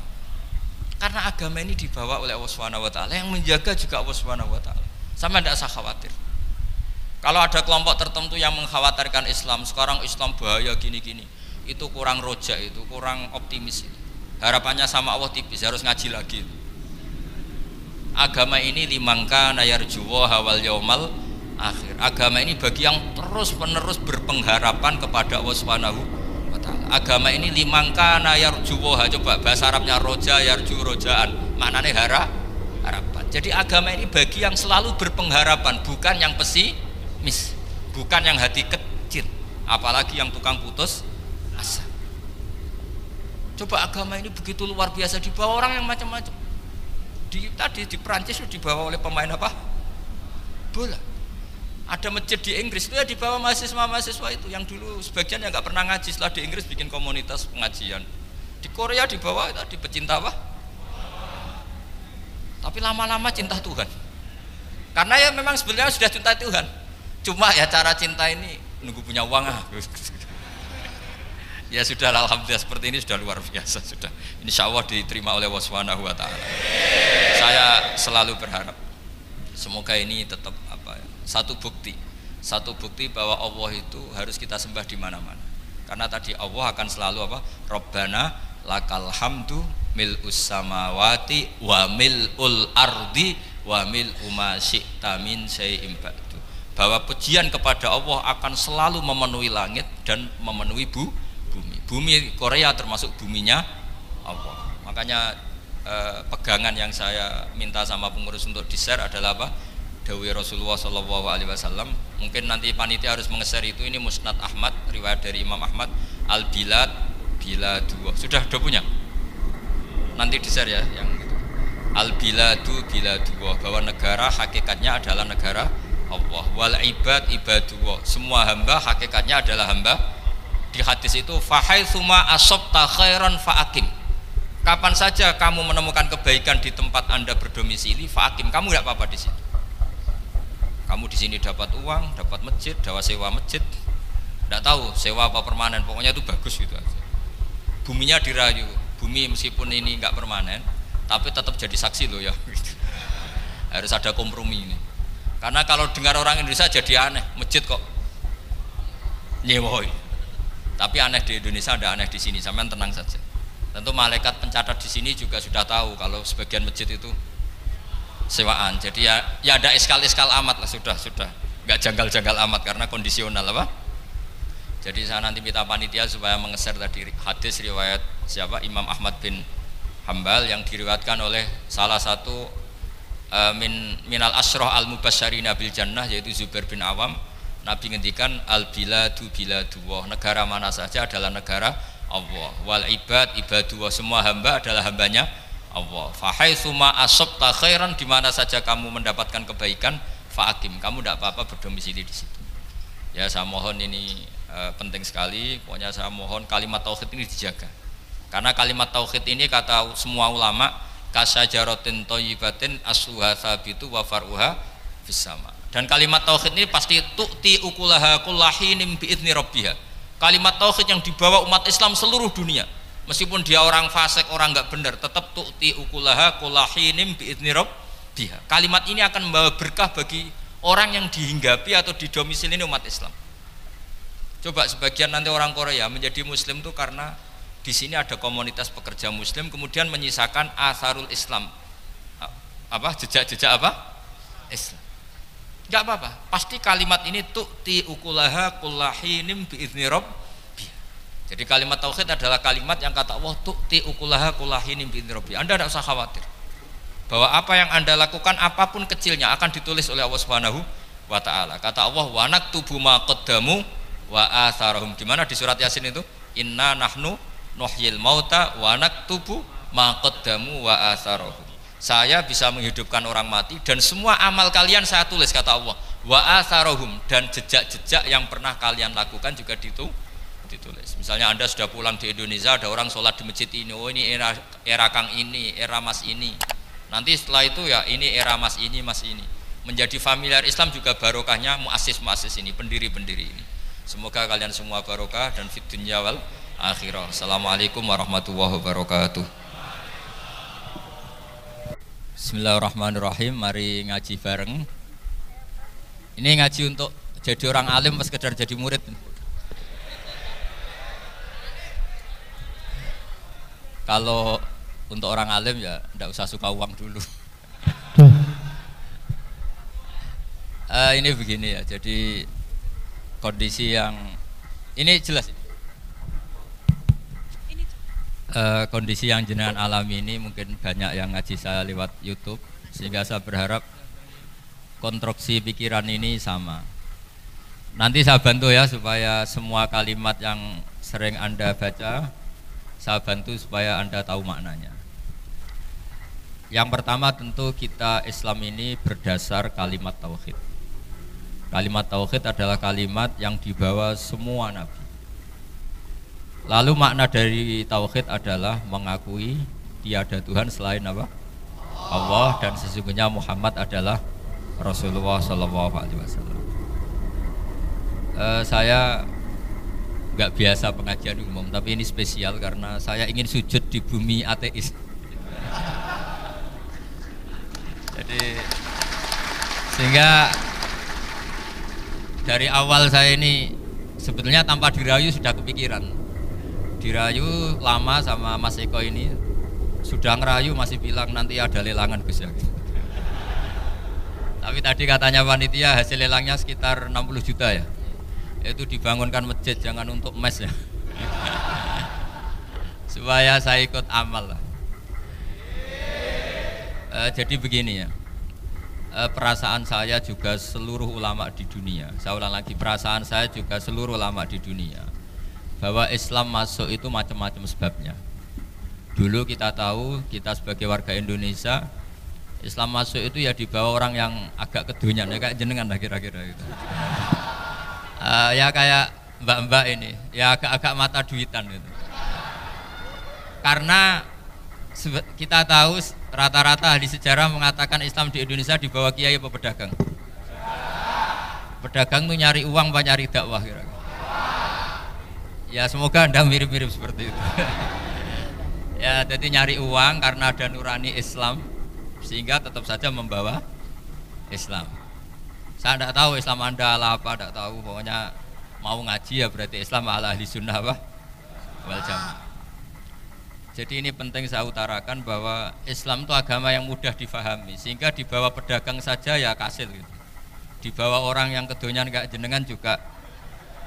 Karena agama ini dibawa oleh Allah Subhanahu wa taala, yang menjaga juga Allah Subhanahu wa taala. Sama tidak usah khawatir. Kalau ada kelompok tertentu yang mengkhawatirkan Islam, sekarang Islam bahaya gini-gini, itu kurang roja, itu kurang optimis. Harapannya sama Allah tipis, harus ngaji lagi. Agama ini limangka nayarjuwa hawal yaumal akhir. Agama ini bagi yang terus-menerus berpengharapan kepada Allah Subhanahu wa taala. Agama ini limangka nayarjuwa, coba bahasa Arabnya roja, yarju rojaan, maknanya harapan. Jadi agama ini bagi yang selalu berpengharapan, bukan yang pesimis, bukan yang hati kecil, apalagi yang tukang putus asa. Coba agama ini begitu luar biasa dibawa orang yang macam-macam. Tadi di Perancis dibawa oleh pemain apa? Bola. Ada masjid di Inggris itu ya dibawa mahasiswa itu yang dulu sebagian yang nggak pernah ngaji, setelah di Inggris bikin komunitas pengajian. Di Korea dibawa tadi pecinta apa? Tapi lama-lama cinta Tuhan. Karena ya memang sebenarnya sudah cinta Tuhan. Cuma ya cara cinta ini nunggu punya uang Ya sudah, alhamdulillah seperti ini sudah luar biasa sudah. Insya Allah diterima oleh Allah Subhanahu wa taala. Saya selalu berharap semoga ini tetap satu bukti bahwa Allah itu harus kita sembah di mana-mana. Karena tadi Allah akan selalu Rabbana lakal hamdu mil'us samawati wa mil'ul ardi wa mil'u ma syi'ta min syai'in ba'du. Bahwa pujian kepada Allah akan selalu memenuhi langit dan memenuhi bumi. Bumi Korea termasuk buminya Allah. Makanya pegangan yang saya minta sama pengurus untuk di-share adalah dawuh Rasulullah sallallahu alaihi wasallam. Mungkin nanti panitia harus mengeser itu. Ini Musnad Ahmad, riwayat dari Imam Ahmad, al-bilad biladullah. Sudah punya? Nanti di-share ya yang itu. Al-biladu biladullah, bahwa negara hakikatnya adalah negara Allah. Wal ibad ibadullah, semua hamba hakikatnya adalah hamba. Di hadis itu fahaitsuma asabta khairan faakim. Kapan saja kamu menemukan kebaikan di tempat Anda berdomisili, faakim, kamu tidak apa-apa di sini. Kamu di sini dapat uang, dapat masjid, dapat sewa masjid. Tidak tahu sewa apa permanen, pokoknya itu bagus gitu aja. Buminya dirayu. Bumi meskipun ini nggak permanen, tapi tetap jadi saksi loh ya. Harus ada kompromi ini. Karena kalau dengar orang Indonesia jadi aneh, masjid kok nyewoi. Tapi aneh di Indonesia, ada aneh di sini. Sampean tenang saja. Tentu malaikat pencatat di sini juga sudah tahu kalau sebagian masjid itu sewaan. Jadi ya ada eskal amat lah, sudah nggak janggal amat karena kondisional Jadi saya nanti minta panitia supaya mengeser tadi hadis riwayat siapa, Imam Ahmad bin Hambal, yang diriwayatkan oleh salah satu minal asyrah al mubasysyirina bil jannah, yaitu Zubair bin Awam. Nabi ngendikan al biladu biladullah, negara mana saja adalah negara Allah. Wal ibad ibadullah, semua hamba adalah hambanya Allah. Fa haitsuma asabta khairan, di mana saja kamu mendapatkan kebaikan, fa'akim, kamu tidak apa-apa berdomisili di situ. Ya saya mohon ini penting sekali. Pokoknya saya mohon kalimat tauhid ini dijaga. Karena kalimat tauhid ini kata semua ulama kasajaratin thayyibatin asluha tsabitu wa faruha fis sama. Dan kalimat tauhid ini pasti tu'ti ukulaha kullahinim biidzni rabbiha. Kalimat tauhid yang dibawa umat Islam seluruh dunia. Meskipun dia orang fasik, orang enggak benar, tetap tu'ti ukulaha kullahinim biidzni rabbiha. Kalimat ini akan membawa berkah bagi orang yang dihinggapi atau didomisili umat Islam. Coba sebagian nanti orang Korea menjadi muslim itu karena di sini ada komunitas pekerja muslim, kemudian menyisakan asarul Islam, jejak-jejak Islam. Enggak apa-apa, pasti kalimat ini tu'ti ukulaha kullahinim biizni rabbiha. Jadi kalimat tauhid adalah kalimat yang kata Allah tu'ti ukulaha kullahinim biizni rabbiha. Anda tidak usah khawatir bahwa apa yang Anda lakukan apapun kecilnya akan ditulis oleh Allah Subhanahu wa taala. Kata Allah wa naktubu ma qaddamu wa atharahum. Di mana di surat Yasin itu? Inna nahnu nuhyil mauta wa naktubu ma qaddamu wa atharahum. Saya bisa menghidupkan orang mati dan semua amal kalian saya tulis, kata Allah. Wa atharahum, dan jejak-jejak yang pernah kalian lakukan juga ditulis. Misalnya Anda sudah pulang di Indonesia, ada orang sholat di masjid ini, oh ini era Kang ini, era Mas ini. Nanti setelah itu ya ini era Mas ini, Mas ini. Menjadi familiar Islam juga barokahnya muassis-muassis ini, pendiri-pendiri ini. Semoga kalian semua barokah dan fid dunya wal akhirah. Assalamualaikum warahmatullahi wabarakatuh. Bismillahirrahmanirrahim. Mari ngaji bareng. Ini ngaji untuk jadi orang alim pas sekedar jadi murid. Kalau untuk orang alim ya tidak usah suka uang dulu. Ini begini ya. Jadi kondisi yang ini jelas. Kondisi yang jenengan alami ini mungkin banyak yang ngaji saya lewat YouTube. Sehingga saya berharap konstruksi pikiran ini sama. Nanti saya bantu ya supaya semua kalimat yang sering Anda baca, saya bantu supaya Anda tahu maknanya. Yang pertama tentu kita Islam ini berdasar kalimat tauhid. Kalimat tauhid adalah kalimat yang dibawa semua nabi. Lalu makna dari tauhid adalah mengakui tiada Tuhan selain apa? Allah, dan sesungguhnya Muhammad adalah Rasulullah SAW. Saya nggak biasa pengajian umum, tapi ini spesial karena saya ingin sujud di bumi ateis. Jadi sehingga dari awal saya ini sebetulnya tanpa dirayu sudah kepikiran. Dirayu lama sama Mas Eko ini, sudah ngerayu masih bilang nanti ada lelangan Gus ya. Tapi tadi katanya panitia hasil lelangnya sekitar 60 juta ya. Itu dibangunkan masjid, jangan untuk mes ya. Supaya saya ikut amal lah. Jadi begini ya, perasaan saya juga seluruh ulama di dunia, saya ulang lagi, perasaan saya juga seluruh ulama di dunia, bahwa Islam masuk itu macam-macam sebabnya. Dulu kita tahu, kita sebagai warga Indonesia, Islam masuk itu ya dibawa orang yang agak kedonyan, ya kayak jenengan lah kira-kira gitu. Ya kayak mbak-mbak ini, ya agak-agak mata duitan gitu. Karena kita tahu rata-rata ahli sejarah mengatakan Islam di Indonesia dibawa kiai apa pedagang? Pedagang tuh nyari uang apa nyari dakwah kira-kira? Ya semoga Anda mirip-mirip seperti itu. Ya jadi nyari uang karena ada nurani Islam, sehingga tetap saja membawa Islam. Saya tidak tahu Islam Anda ala apa, tidak tahu, pokoknya mau ngaji ya berarti Islam ala ahli sunnah apa? Wal jamaah. Jadi ini penting saya utarakan bahwa Islam itu agama yang mudah difahami, sehingga dibawa pedagang saja ya kasil gitu. Dibawa orang yang kedonyan kayak jenengan juga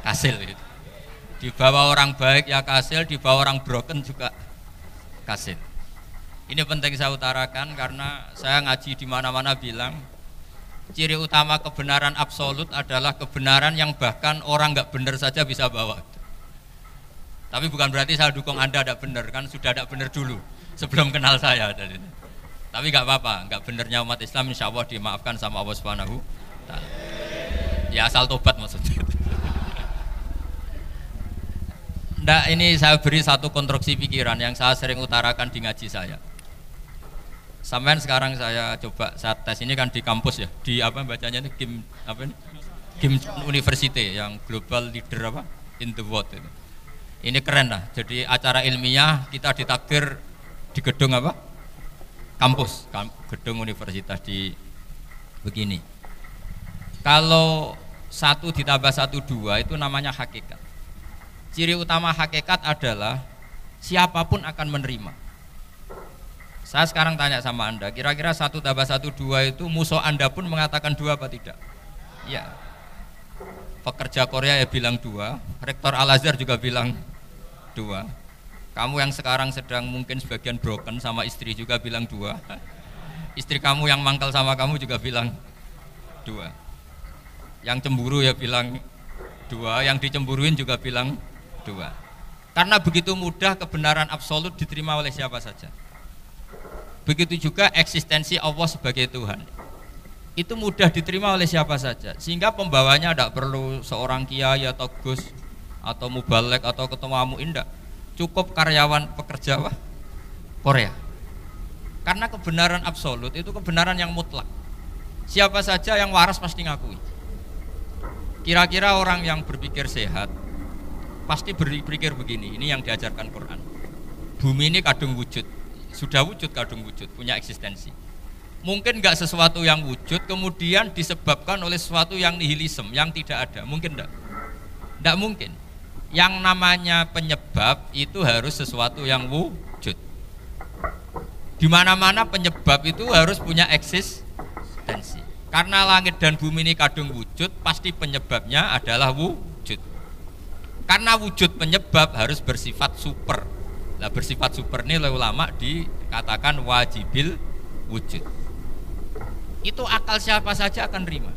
kasil gitu. Dibawa orang baik ya kasil, dibawa orang broken juga kasil. Ini penting saya utarakan karena saya ngaji di mana-mana bilang ciri utama kebenaran absolut adalah kebenaran yang bahkan orang nggak benar saja bisa bawa. Tapi bukan berarti saya dukung Anda tidak benar, kan sudah tidak benar dulu sebelum kenal saya. Tapi nggak apa-apa, nggak benernya umat Islam insya Allah dimaafkan sama Allah Subhanahu Ta'ala. Ya asal tobat maksudnya. Nggak, ini saya beri satu konstruksi pikiran yang saya sering utarakan di ngaji saya. Sampai sekarang saya coba saya tes, ini kan di kampus ya, di apa bacanya ini GIM University yang global leader apa in the world itu. Ini keren lah, jadi acara ilmiah kita ditakdir di gedung apa? Kampus, gedung universitas di begini. Kalau 1 ditambah 1 2 itu namanya hakikat. Ciri utama hakikat adalah siapapun akan menerima. Saya sekarang tanya sama Anda, kira-kira 1 tambah 1 2 itu musuh Anda pun mengatakan 2 apa tidak? Ya. Pekerja Korea ya bilang 2, rektor Al-Azhar juga bilang 2. Kamu yang sekarang sedang mungkin sebagian broken sama istri juga bilang 2. Istri kamu yang mangkal sama kamu juga bilang 2. Yang cemburu ya bilang 2, yang dicemburuin juga bilang 2. Karena begitu mudah kebenaran absolut diterima oleh siapa saja. Begitu juga eksistensi Allah sebagai Tuhan. Itu mudah diterima oleh siapa saja. Sehingga pembawanya tidak perlu seorang kiai atau gus atau mubalek atau ketua MUI, enggak. Cukup karyawan pekerja Korea. Karena kebenaran absolut itu kebenaran yang mutlak. Siapa saja yang waras pasti ngakui. Kira-kira orang yang berpikir sehat pasti berpikir begini, ini yang diajarkan Quran. Bumi ini kadung wujud, sudah wujud kadung wujud, punya eksistensi. Mungkin enggak sesuatu yang wujud kemudian disebabkan oleh sesuatu yang nihilisme, yang tidak ada, mungkin enggak? Enggak mungkin. Yang namanya penyebab itu harus sesuatu yang wujud. Di mana-mana penyebab itu harus punya eksistensi. Karena langit dan bumi ini kadung wujud, pasti penyebabnya adalah wujud. Karena wujud penyebab harus bersifat super. Nah, bersifat super ini oleh ulama dikatakan wajibil wujud. itu akal siapa saja akan nerima.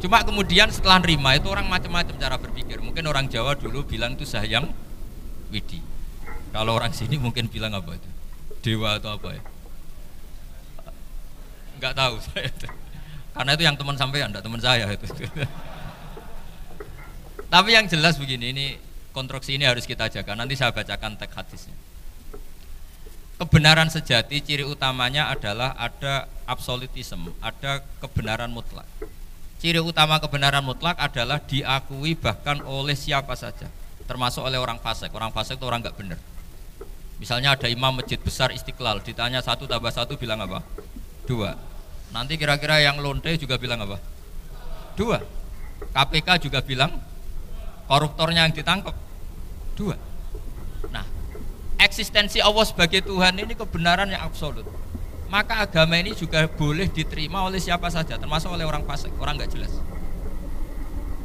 Cuma kemudian setelah nerima itu orang macam-macam cara berpikir. Mungkin orang Jawa dulu bilang itu Sahyang Widi. Kalau orang sini mungkin bilang apa itu? Dewa atau apa ya? Enggak tahu saya itu. Karena itu yang teman sampean, enggak teman saya itu. Tapi yang jelas begini, ini konstruksi ini harus kita jaga. Nanti saya bacakan teks hadisnya. Kebenaran sejati ciri utamanya adalah ada absolutisme, ada kebenaran mutlak. Ciri utama kebenaran mutlak adalah diakui bahkan oleh siapa saja, termasuk oleh orang fasik. Orang fasik itu orang nggak benar. Misalnya ada imam masjid besar Istiqlal, ditanya 1 + 1 bilang apa? 2. Nanti kira-kira yang lonte juga bilang apa? 2. KPK juga bilang koruptornya yang ditangkap 2. Nah, eksistensi Allah sebagai Tuhan ini kebenaran yang absolut. Maka agama ini juga boleh diterima oleh siapa saja, termasuk oleh orang fasik, orang nggak jelas.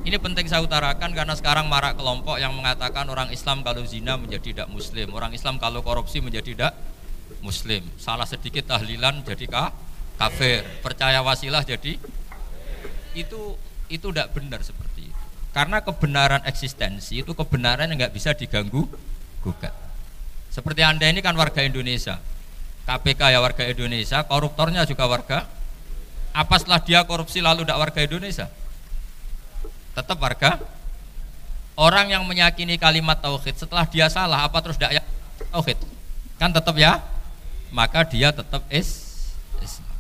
Ini penting saya utarakan karena sekarang marak kelompok yang mengatakan orang Islam kalau zina menjadi tidak muslim, orang Islam kalau korupsi menjadi tidak muslim, salah sedikit tahlilan jadi kafir, percaya wasilah jadi itu tidak benar seperti itu. Karena kebenaran eksistensi itu kebenaran yang nggak bisa diganggu gugat. Seperti Anda ini kan warga Indonesia, KPK ya warga Indonesia, koruptornya juga warga. Apa setelah dia korupsi lalu tidak warga Indonesia? Tetap warga. Orang yang meyakini kalimat tauhid setelah dia salah apa terus tidak tauhid? Kan tetap ya. Maka dia tetap Islam.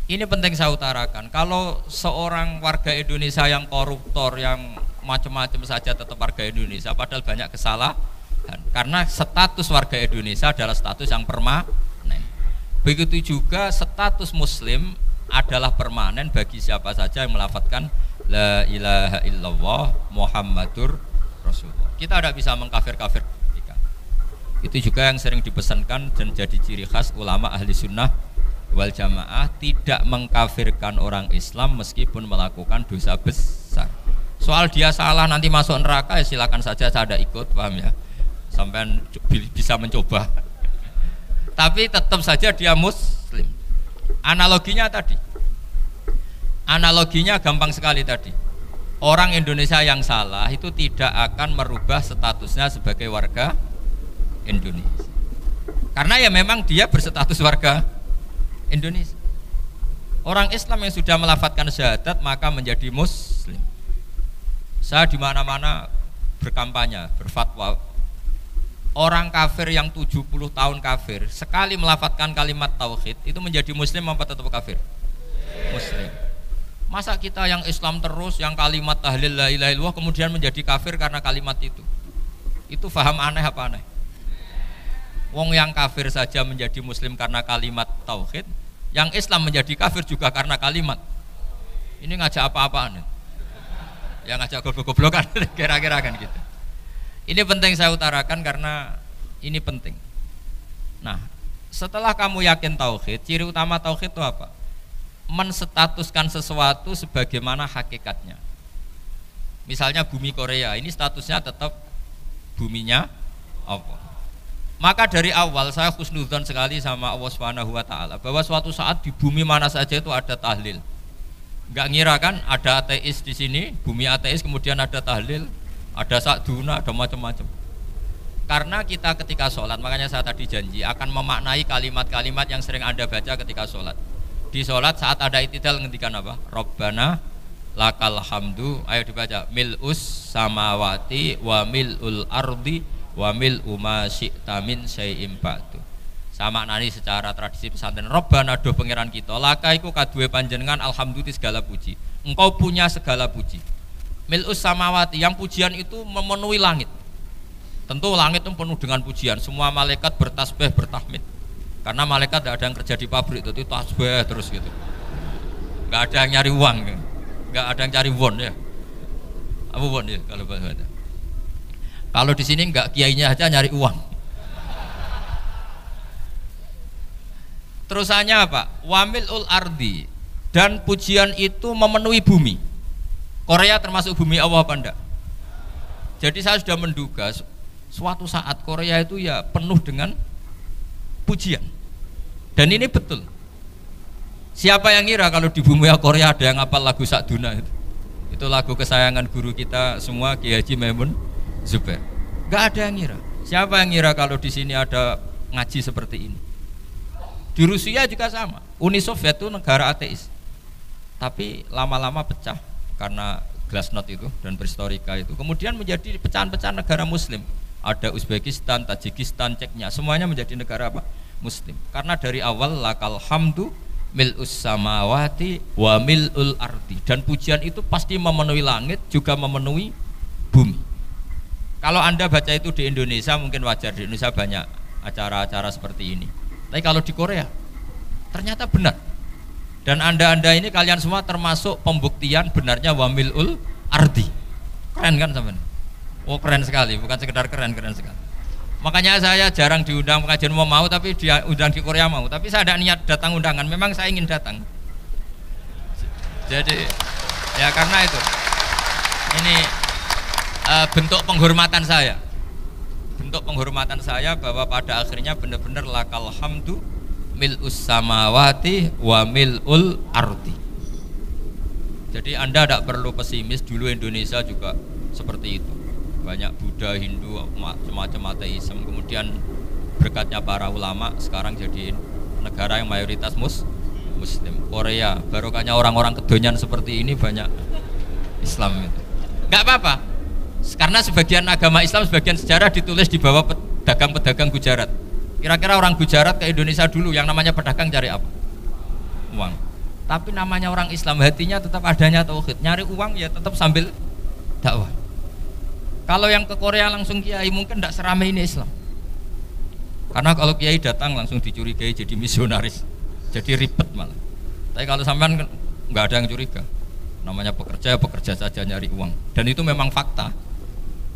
Ini penting saya utarakan. Kalau seorang warga Indonesia yang koruptor, yang macam-macam saja tetap warga Indonesia, padahal banyak kesalahan. Karena status warga Indonesia adalah status yang permanen. Begitu juga status Muslim adalah permanen bagi siapa saja yang melafadzkan La ilaha illallah Muhammadur Rasulullah. Kita tidak bisa mengkafir-kafir. Itu juga yang sering dipesankan dan jadi ciri khas ulama ahli sunnah wal jamaah, tidak mengkafirkan orang Islam meskipun melakukan dosa besar. Soal dia salah nanti masuk neraka ya silakan saja, saya ada ikut, paham ya, sampai bisa mencoba. Tapi tetap saja dia muslim. Analoginya gampang sekali tadi. Orang Indonesia yang salah itu tidak akan merubah statusnya sebagai warga Indonesia. Karena ya memang dia berstatus warga Indonesia. Orang Islam yang sudah melafadzkan syahadat maka menjadi muslim. Saya di mana-mana berkampanye, berfatwa. Orang kafir yang 70 tahun kafir, sekali melafadzkan kalimat tauhid itu menjadi muslim apa tetap kafir? Muslim. Masa kita yang Islam terus, yang kalimat tahlil la ilaha illallah kemudian menjadi kafir karena kalimat itu? Itu faham aneh apa aneh? Wong yang kafir saja menjadi muslim karena kalimat tauhid, yang Islam menjadi kafir juga karena kalimat. Ini ngajak apa-apaan? Ya ngajak goblok-goblokan kira-kira kan gitu. Ini penting saya utarakan karena ini penting. Nah, setelah kamu yakin tauhid, ciri utama tauhid itu apa? Menstatuskan sesuatu sebagaimana hakikatnya. Misalnya bumi Korea, ini statusnya tetap buminya Allah. Maka dari awal saya husnudzon sekali sama Allah Subhanahu wa taala bahwa suatu saat di bumi mana saja itu ada tahlil. Enggak ngira kan ada ateis di sini, bumi ateis kemudian ada tahlil, ada sakduna, ada macam-macam. Karena kita ketika sholat, makanya saya tadi janji akan memaknai kalimat-kalimat yang sering Anda baca ketika sholat. Di sholat saat ada i'tidal ngendikan apa? Rabbana lakal hamdu, ayo dibaca, mil'us samawati wa mil'ul ardi wa mil'u ma syi'ta min syai'im ba'du. Sama nani secara tradisi pesantren, Rabbana do pangeran kita, laka iku kaduwe panjenengan alhamdulillah segala puji. Engkau punya segala puji. Mil'us samawati, yang pujian itu memenuhi langit. Tentu langit itu penuh dengan pujian, semua malaikat bertasbih, bertahmid. Karena malaikat tidak ada yang kerja di pabrik itu tasbih terus gitu. Nggak ada yang nyari uang, nggak ada yang cari won ya. Apa won ya kalau bahasa? Kalau di sini nggak kiainya aja nyari uang. Terusannya apa? Wamilul ardi, dan pujian itu memenuhi bumi. Korea termasuk bumi Allah apa enggak? Jadi saya sudah menduga suatu saat Korea itu ya penuh dengan pujian. Dan ini betul. Siapa yang ngira kalau di bumi Korea ada yang hafal lagu Sakduna itu? Itu lagu kesayangan guru kita semua, Kiai Haji Maimun Zubair. Gak ada yang ngira. Siapa yang ngira kalau di sini ada ngaji seperti ini? Di Rusia juga sama. Uni Soviet itu negara ateis. Tapi lama-lama pecah karena Glasnost itu dan Perestroika itu. Kemudian menjadi pecahan-pecahan negara muslim. Ada Uzbekistan, Tajikistan, Ceknya, semuanya menjadi negara apa? Muslim. Karena dari awal lakal hamdu mil'us samawati wa mil'ul ardi, dan pujian itu pasti memenuhi langit juga memenuhi bumi. Kalau Anda baca itu di Indonesia mungkin wajar, di Indonesia banyak acara-acara seperti ini. Tapi kalau di Korea ternyata benar. Dan Anda ini kalian semua termasuk pembuktian benarnya wa mil'ul ardi. Keren kan sampean? Oh keren sekali, bukan sekedar keren, keren sekali. Makanya saya jarang diundang pengajian mau tapi dia undang di Korea mau. Tapi saya tidak niat datang undangan, memang saya ingin datang. Jadi ya karena itu ini bentuk penghormatan saya. Bentuk penghormatan saya bahwa pada akhirnya benar-benar lakal hamdu mil'us samawati wa mil'ul ardi. Jadi Anda tidak perlu pesimis, dulu Indonesia juga seperti itu. Banyak Buddha, Hindu, semacam ateisme. Kemudian berkatnya para ulama sekarang jadi negara yang mayoritas muslim. Korea barokahnya orang-orang kedonyan seperti ini banyak Islam itu. Enggak apa-apa. Karena sebagian agama Islam, sebagian sejarah ditulis di bawah pedagang-pedagang Gujarat. Kira-kira orang Gujarat ke Indonesia dulu yang namanya pedagang cari apa? Uang. Tapi namanya orang Islam hatinya tetap adanya tauhid. Nyari uang ya tetap sambil dakwah. Kalau yang ke Korea langsung kiai mungkin tidak seramai ini Islam. Karena kalau kiai datang langsung dicurigai jadi misionaris, jadi ribet malah. Tapi kalau sampean nggak ada yang curiga. Namanya pekerja saja nyari uang. Dan itu memang fakta.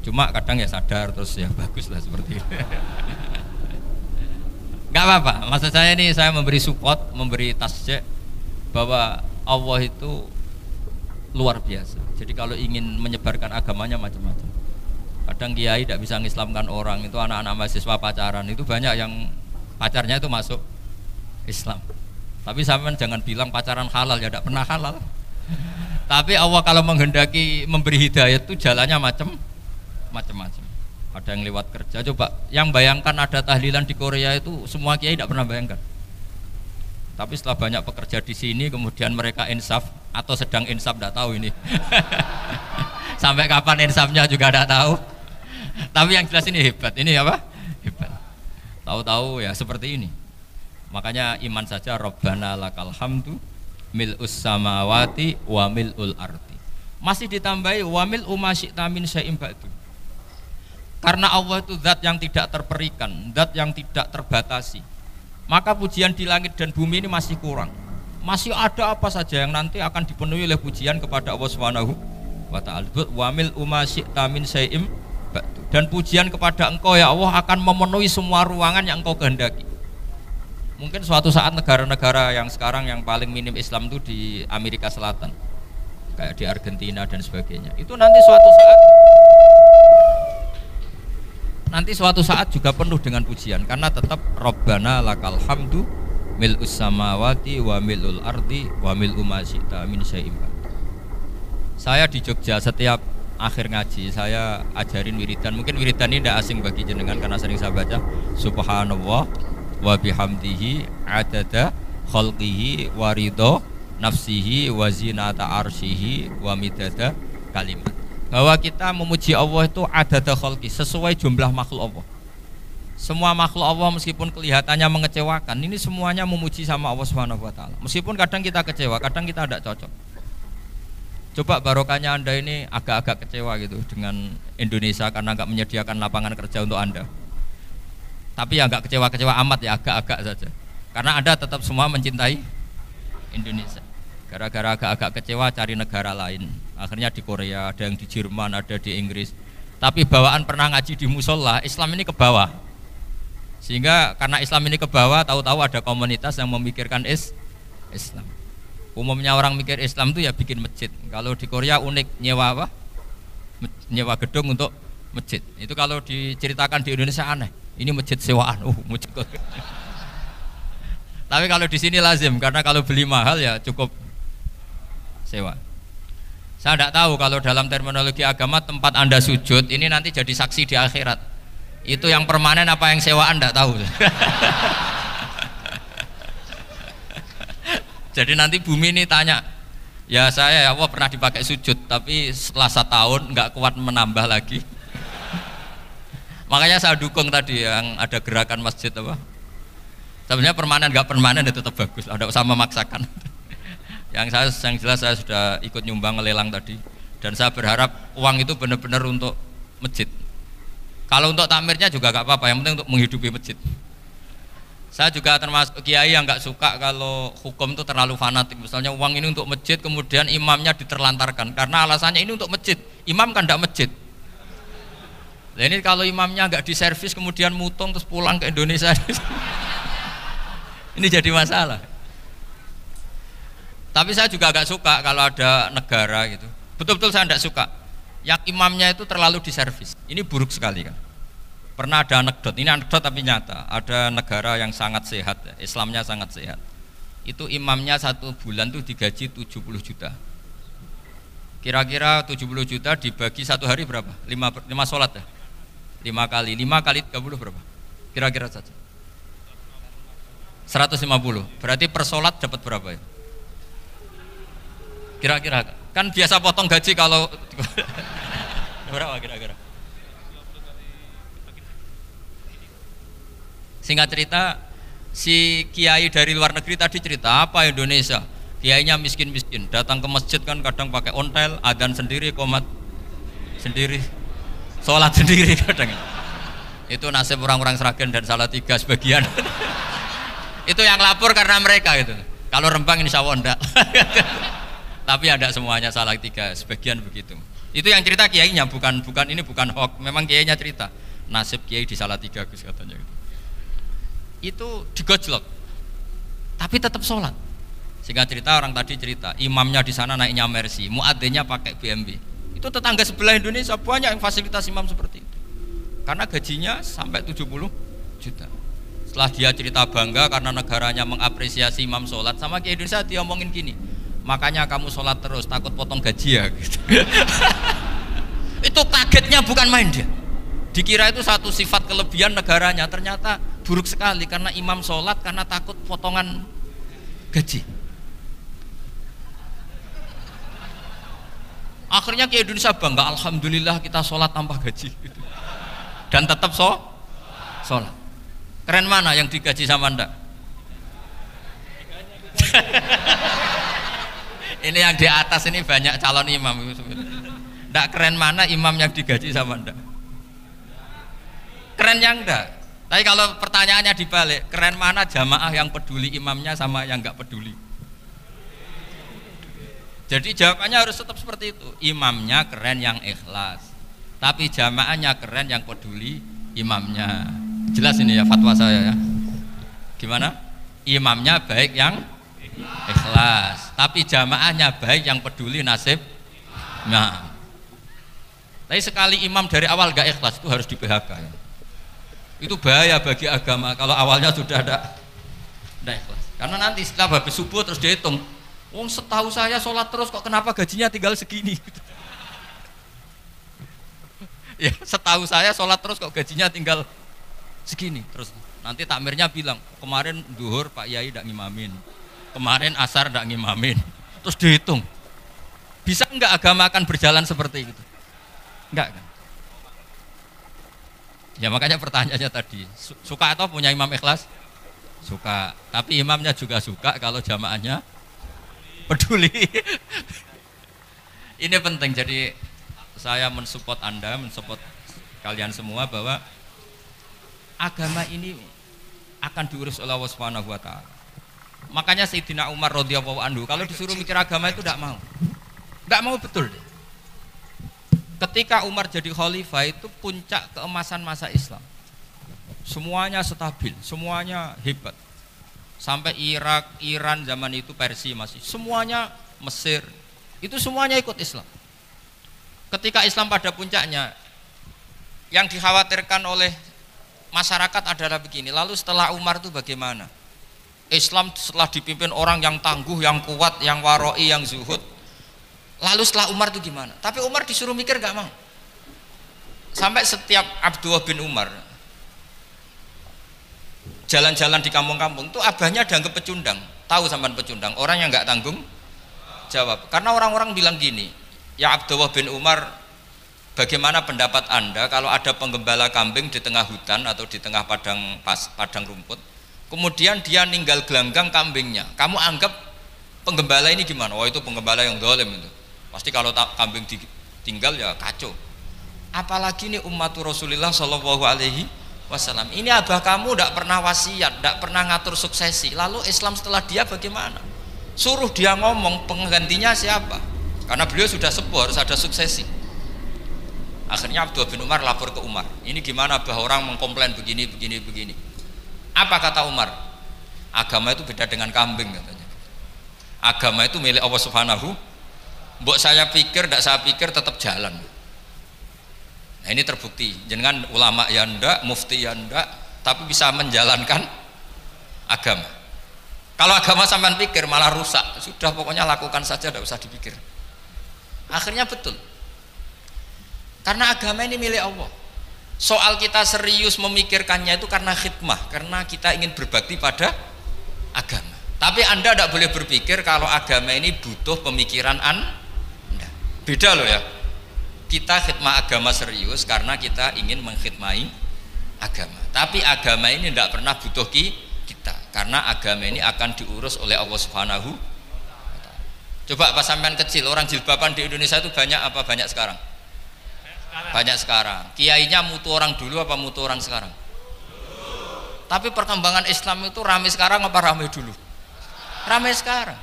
Cuma kadang ya sadar terus ya bagus lah seperti itu. Nggak apa-apa. Maksud saya ini saya memberi support, memberi tasjek bahwa Allah itu luar biasa. Jadi kalau ingin menyebarkan agamanya macam-macam. Kadang kiai tidak bisa mengislamkan orang, itu anak-anak mahasiswa pacaran itu banyak yang pacarnya itu masuk Islam. Tapi sampean jangan bilang pacaran halal, ya tidak pernah halal. Tapi Allah kalau menghendaki memberi hidayah itu jalannya macam-macam. Ada yang lewat kerja, coba yang bayangkan ada tahlilan di Korea itu semua kiai tidak pernah bayangkan. Tapi setelah banyak pekerja di sini kemudian mereka insaf atau sedang insaf tidak tahu ini. Sampai kapan insafnya juga tidak tahu. Tapi yang jelas ini hebat. Ini apa? Hebat. Tahu-tahu ya seperti ini. Makanya iman saja Rabbana lakal hamdu mil'us samawati wa mil'ul ardi. Masih ditambahi wa mil'u ma syi'ta min syai'in ba'du. Karena Allah itu zat yang tidak terperikan, zat yang tidak terbatasi. Maka pujian di langit dan bumi ini masih kurang. Masih ada apa saja yang nanti akan dipenuhi oleh pujian kepada Allah Subhanahu wa ta'ala. Wa mil'u ma syi'ta min syai'in ba'du. Dan pujian kepada Engkau ya Allah akan memenuhi semua ruangan yang Engkau kehendaki. Mungkin suatu saat negara-negara yang sekarang yang paling minim Islam itu di Amerika Selatan, kayak di Argentina dan sebagainya, itu nanti suatu saat juga penuh dengan pujian, karena tetap Rabbana lakal hamdu mil'us samawati wa mil'ul ardi wa mil'u ma syi'ta min syai'in ba'du. Saya di Jogja setiap akhir ngaji saya ajarin wiridan. Mungkin wiridan ini tidak asing bagi jenengan karena sering saya baca subhanallah wa bihamdihi adada khalqihi wa ridho nafsihi wa zinata arsyihi wa midada kalimat. Bahwa kita memuji Allah itu adada khalqi, sesuai jumlah makhluk Allah. Semua makhluk Allah meskipun kelihatannya mengecewakan, ini semuanya memuji sama Allah Subhanahu wa taala. Meskipun kadang kita kecewa, kadang kita tidak cocok. Coba barokahnya Anda ini agak-agak kecewa gitu dengan Indonesia karena nggak menyediakan lapangan kerja untuk Anda. Tapi ya nggak kecewa-kecewa amat ya, agak-agak saja. Karena Anda tetap semua mencintai Indonesia. Gara-gara agak-agak kecewa cari negara lain. Akhirnya di Korea, ada yang di Jerman, ada di Inggris. Tapi bawaan pernah ngaji di musola, Islam ini ke bawah. Sehingga karena Islam ini ke bawah, tahu-tahu ada komunitas yang memikirkan Islam. Umumnya orang mikir Islam itu ya bikin masjid. Kalau di Korea unik, nyewa apa? Nyewa gedung untuk masjid. Itu kalau diceritakan di Indonesia aneh. Ini masjid sewaan. Masjid. Tapi kalau di sini lazim karena kalau beli mahal ya cukup sewa. Saya tidak tahu kalau dalam terminologi agama tempat Anda sujud ini nanti jadi saksi di akhirat. Itu yang permanen apa yang sewaan tidak tahu. Jadi nanti bumi ini tanya, ya saya ya Allah pernah dipakai sujud, tapi setelah 1 tahun nggak kuat menambah lagi. Makanya saya dukung tadi yang ada gerakan masjid apa. Sebenarnya permanen nggak permanen itu tetap bagus, ada usah memaksakan. Yang jelas saya sudah ikut nyumbang lelang tadi, dan saya berharap uang itu benar-benar untuk masjid. Kalau untuk takmirnya juga nggak apa-apa, yang penting untuk menghidupi masjid. Saya juga termasuk kiai yang nggak suka kalau hukum itu terlalu fanatik. Misalnya uang ini untuk masjid, kemudian imamnya diterlantarkan karena alasannya ini untuk masjid. Imam kan nggak masjid. Nah ini kalau imamnya nggak diservis kemudian mutung terus pulang ke Indonesia, ini jadi masalah. Tapi saya juga agak suka kalau ada negara gitu. Betul-betul saya tidak suka yang imamnya itu terlalu diservis. Ini buruk sekali kan. Pernah ada anekdot, ini anekdot tapi nyata. Ada negara yang sangat sehat, Islamnya sangat sehat. Itu imamnya 1 bulan tuh digaji 70 juta. Kira-kira 70 juta dibagi 1 hari berapa? 5 sholat ya? 5 kali 30 berapa? Kira-kira saja 150. Berarti per sholat dapat berapa ya? Kira-kira kan biasa potong gaji kalau berapa kira-kira? Singkat cerita, si kiai dari luar negeri tadi cerita apa Indonesia? Kiainya miskin-miskin, datang ke masjid kan kadang pakai ontel, adzan sendiri, qomat sendiri, sholat sendiri kadang. Itu nasib orang-orang Sragen dan Salatiga sebagian. Itu yang lapor karena mereka itu. Kalau Rembang insya Allah enggak. Tapi ada semuanya Salatiga, sebagian begitu. Itu yang cerita kiainya, bukan bukan hoax, memang kiainya cerita. Nasib kiai di Salatiga Gus katanya gitu. Itu digojlok. Tapi tetap sholat. Sehingga cerita orang tadi cerita, imamnya di sana naiknya Mercy, muadzinnya pakai BMW. Itu tetangga sebelah Indonesia banyak yang fasilitas imam seperti itu. Karena gajinya sampai 70 juta. Setelah dia cerita bangga karena negaranya mengapresiasi imam sholat, sama kiai Indonesia dia omongin gini, makanya kamu sholat terus, takut potong gaji ya gitu. Itu kagetnya bukan main dia. Dikira itu satu sifat kelebihan negaranya, ternyata buruk sekali karena imam sholat karena takut potongan gaji. Akhirnya ke Indonesia bangga, alhamdulillah kita sholat tanpa gaji gitu. Dan tetap sholat. Keren mana yang digaji sama Anda? Ini yang di atas ini banyak calon imam. Nggak keren mana imam yang digaji sama Anda? Keren yang enggak. Tapi kalau pertanyaannya dibalik, keren mana jamaah yang peduli imamnya sama yang nggak peduli? Jadi jawabannya harus tetap seperti itu. Imamnya keren yang ikhlas, tapi jamaahnya keren yang peduli imamnya. Jelas ini ya fatwa saya ya. Gimana? Imamnya baik yang ikhlas, tapi jamaahnya baik yang peduli nasib. Nah, tapi sekali imam dari awal gak ikhlas itu harus di PHK ya. Itu bahaya bagi agama kalau awalnya sudah ada ikhlas. Karena nanti setelah habis subuh terus dihitung, wong setahu saya sholat terus kok kenapa gajinya tinggal segini? Ya setahu saya sholat terus kok gajinya tinggal segini. Terus nanti takmirnya bilang, kemarin duhur Pak Yai tidak ngimamin, kemarin asar tidak ngimamin. Terus dihitung, bisa enggak agama akan berjalan seperti itu? Enggak kan? Ya makanya pertanyaannya tadi, suka atau punya imam ikhlas? Suka, tapi imamnya juga suka kalau jamaahnya peduli. Ini penting, jadi saya mensupport Anda, mensupport kalian semua bahwa agama ini akan diurus oleh Allah Subhanahu wa taala. Makanya Sayyidina Umar radhiyallahu anhu kalau disuruh mikir agama itu tidak mau. Enggak mau betul. Ketika Umar jadi khalifah itu puncak keemasan masa Islam. Semuanya stabil, semuanya hebat. Sampai Irak, Iran zaman itu Persia masih, semuanya Mesir, itu semuanya ikut Islam. Ketika Islam pada puncaknya, yang dikhawatirkan oleh masyarakat adalah begini, lalu setelah Umar itu bagaimana? Islam setelah dipimpin orang yang tangguh, yang kuat, yang waroi, yang zuhud. Lalu setelah Umar itu gimana? Tapi Umar disuruh mikir gak mau. Sampai setiap Abdullah bin Umar jalan-jalan di kampung-kampung itu abahnya dianggap pecundang. Tahu sampean pecundang? Orang yang nggak tanggung jawab. Karena orang-orang bilang gini, ya Abdullah bin Umar, bagaimana pendapat Anda kalau ada penggembala kambing di tengah hutan atau di tengah padang rumput, kemudian dia ninggal gelanggang kambingnya, kamu anggap penggembala ini gimana? Oh itu penggembala yang dolim itu. Pasti kalau kambing ditinggal ya kacau. Apalagi ini umatur Rasulullah Shallallahu Alaihi Wasallam. Ini abah kamu tidak pernah wasiat, tidak pernah ngatur suksesi. Lalu Islam setelah dia bagaimana? Suruh dia ngomong penggantinya siapa? Karena beliau sudah sepuh, harus ada suksesi. Akhirnya Abdullah bin Umar lapor ke Umar. Ini gimana abah, orang mengkomplain begini. Apa kata Umar? Agama itu beda dengan kambing katanya. Agama itu milik Allah Subhanahu. Mbok saya pikir, tidak saya pikir tetap jalan. Nah ini terbukti, jangan ulama ya ndak, mufti ya ndak, tapi bisa menjalankan agama. Kalau agama sampean pikir malah rusak, sudah pokoknya lakukan saja, tidak usah dipikir. Akhirnya betul, karena agama ini milik Allah. Soal kita serius memikirkannya itu karena khidmah, karena kita ingin berbakti pada agama. Tapi Anda tidak boleh berpikir kalau agama ini butuh pemikiran Anda. Beda loh ya. Kita khidmah agama serius karena kita ingin mengkhidmai agama. Tapi agama ini tidak pernah butuh kita, karena agama ini akan diurus oleh Allah Subhanahu wa Ta'ala. Coba pas sampean kecil, orang jilbaban di Indonesia itu banyak apa banyak sekarang? Banyak sekarang. Kiainya mutu orang dulu apa mutu orang sekarang? Tapi perkembangan Islam itu ramai sekarang apa ramai dulu? Ramai sekarang.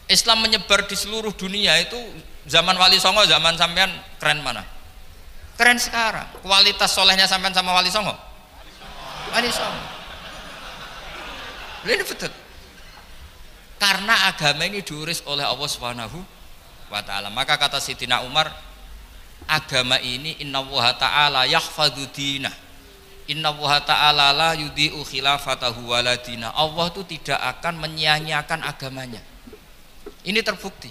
Islam menyebar di seluruh dunia itu zaman Wali Songo, zaman sampean keren mana? Keren sekarang. Kualitas solehnya sampean sama Wali Songo? Wali Songo. Ini betul. Karena agama ini diurus oleh Allah Subhanahu wa Ta'ala. Maka kata Sayyidina Umar, agama ini innallaha ta'ala yahfadzu dinah. Innallaha ta'ala la yudhi'u khilafatahu waladina. Allah itu tidak akan menyia-nyiakan agamanya. Ini terbukti.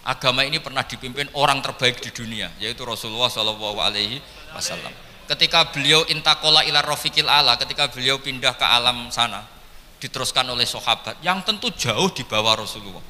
Agama ini pernah dipimpin orang terbaik di dunia, yaitu Rasulullah Shallallahu Alaihi Wasallam. Ketika beliau intakola ila rofiqil ala, ketika beliau pindah ke alam sana, diteruskan oleh sahabat yang tentu jauh di bawah Rasulullah.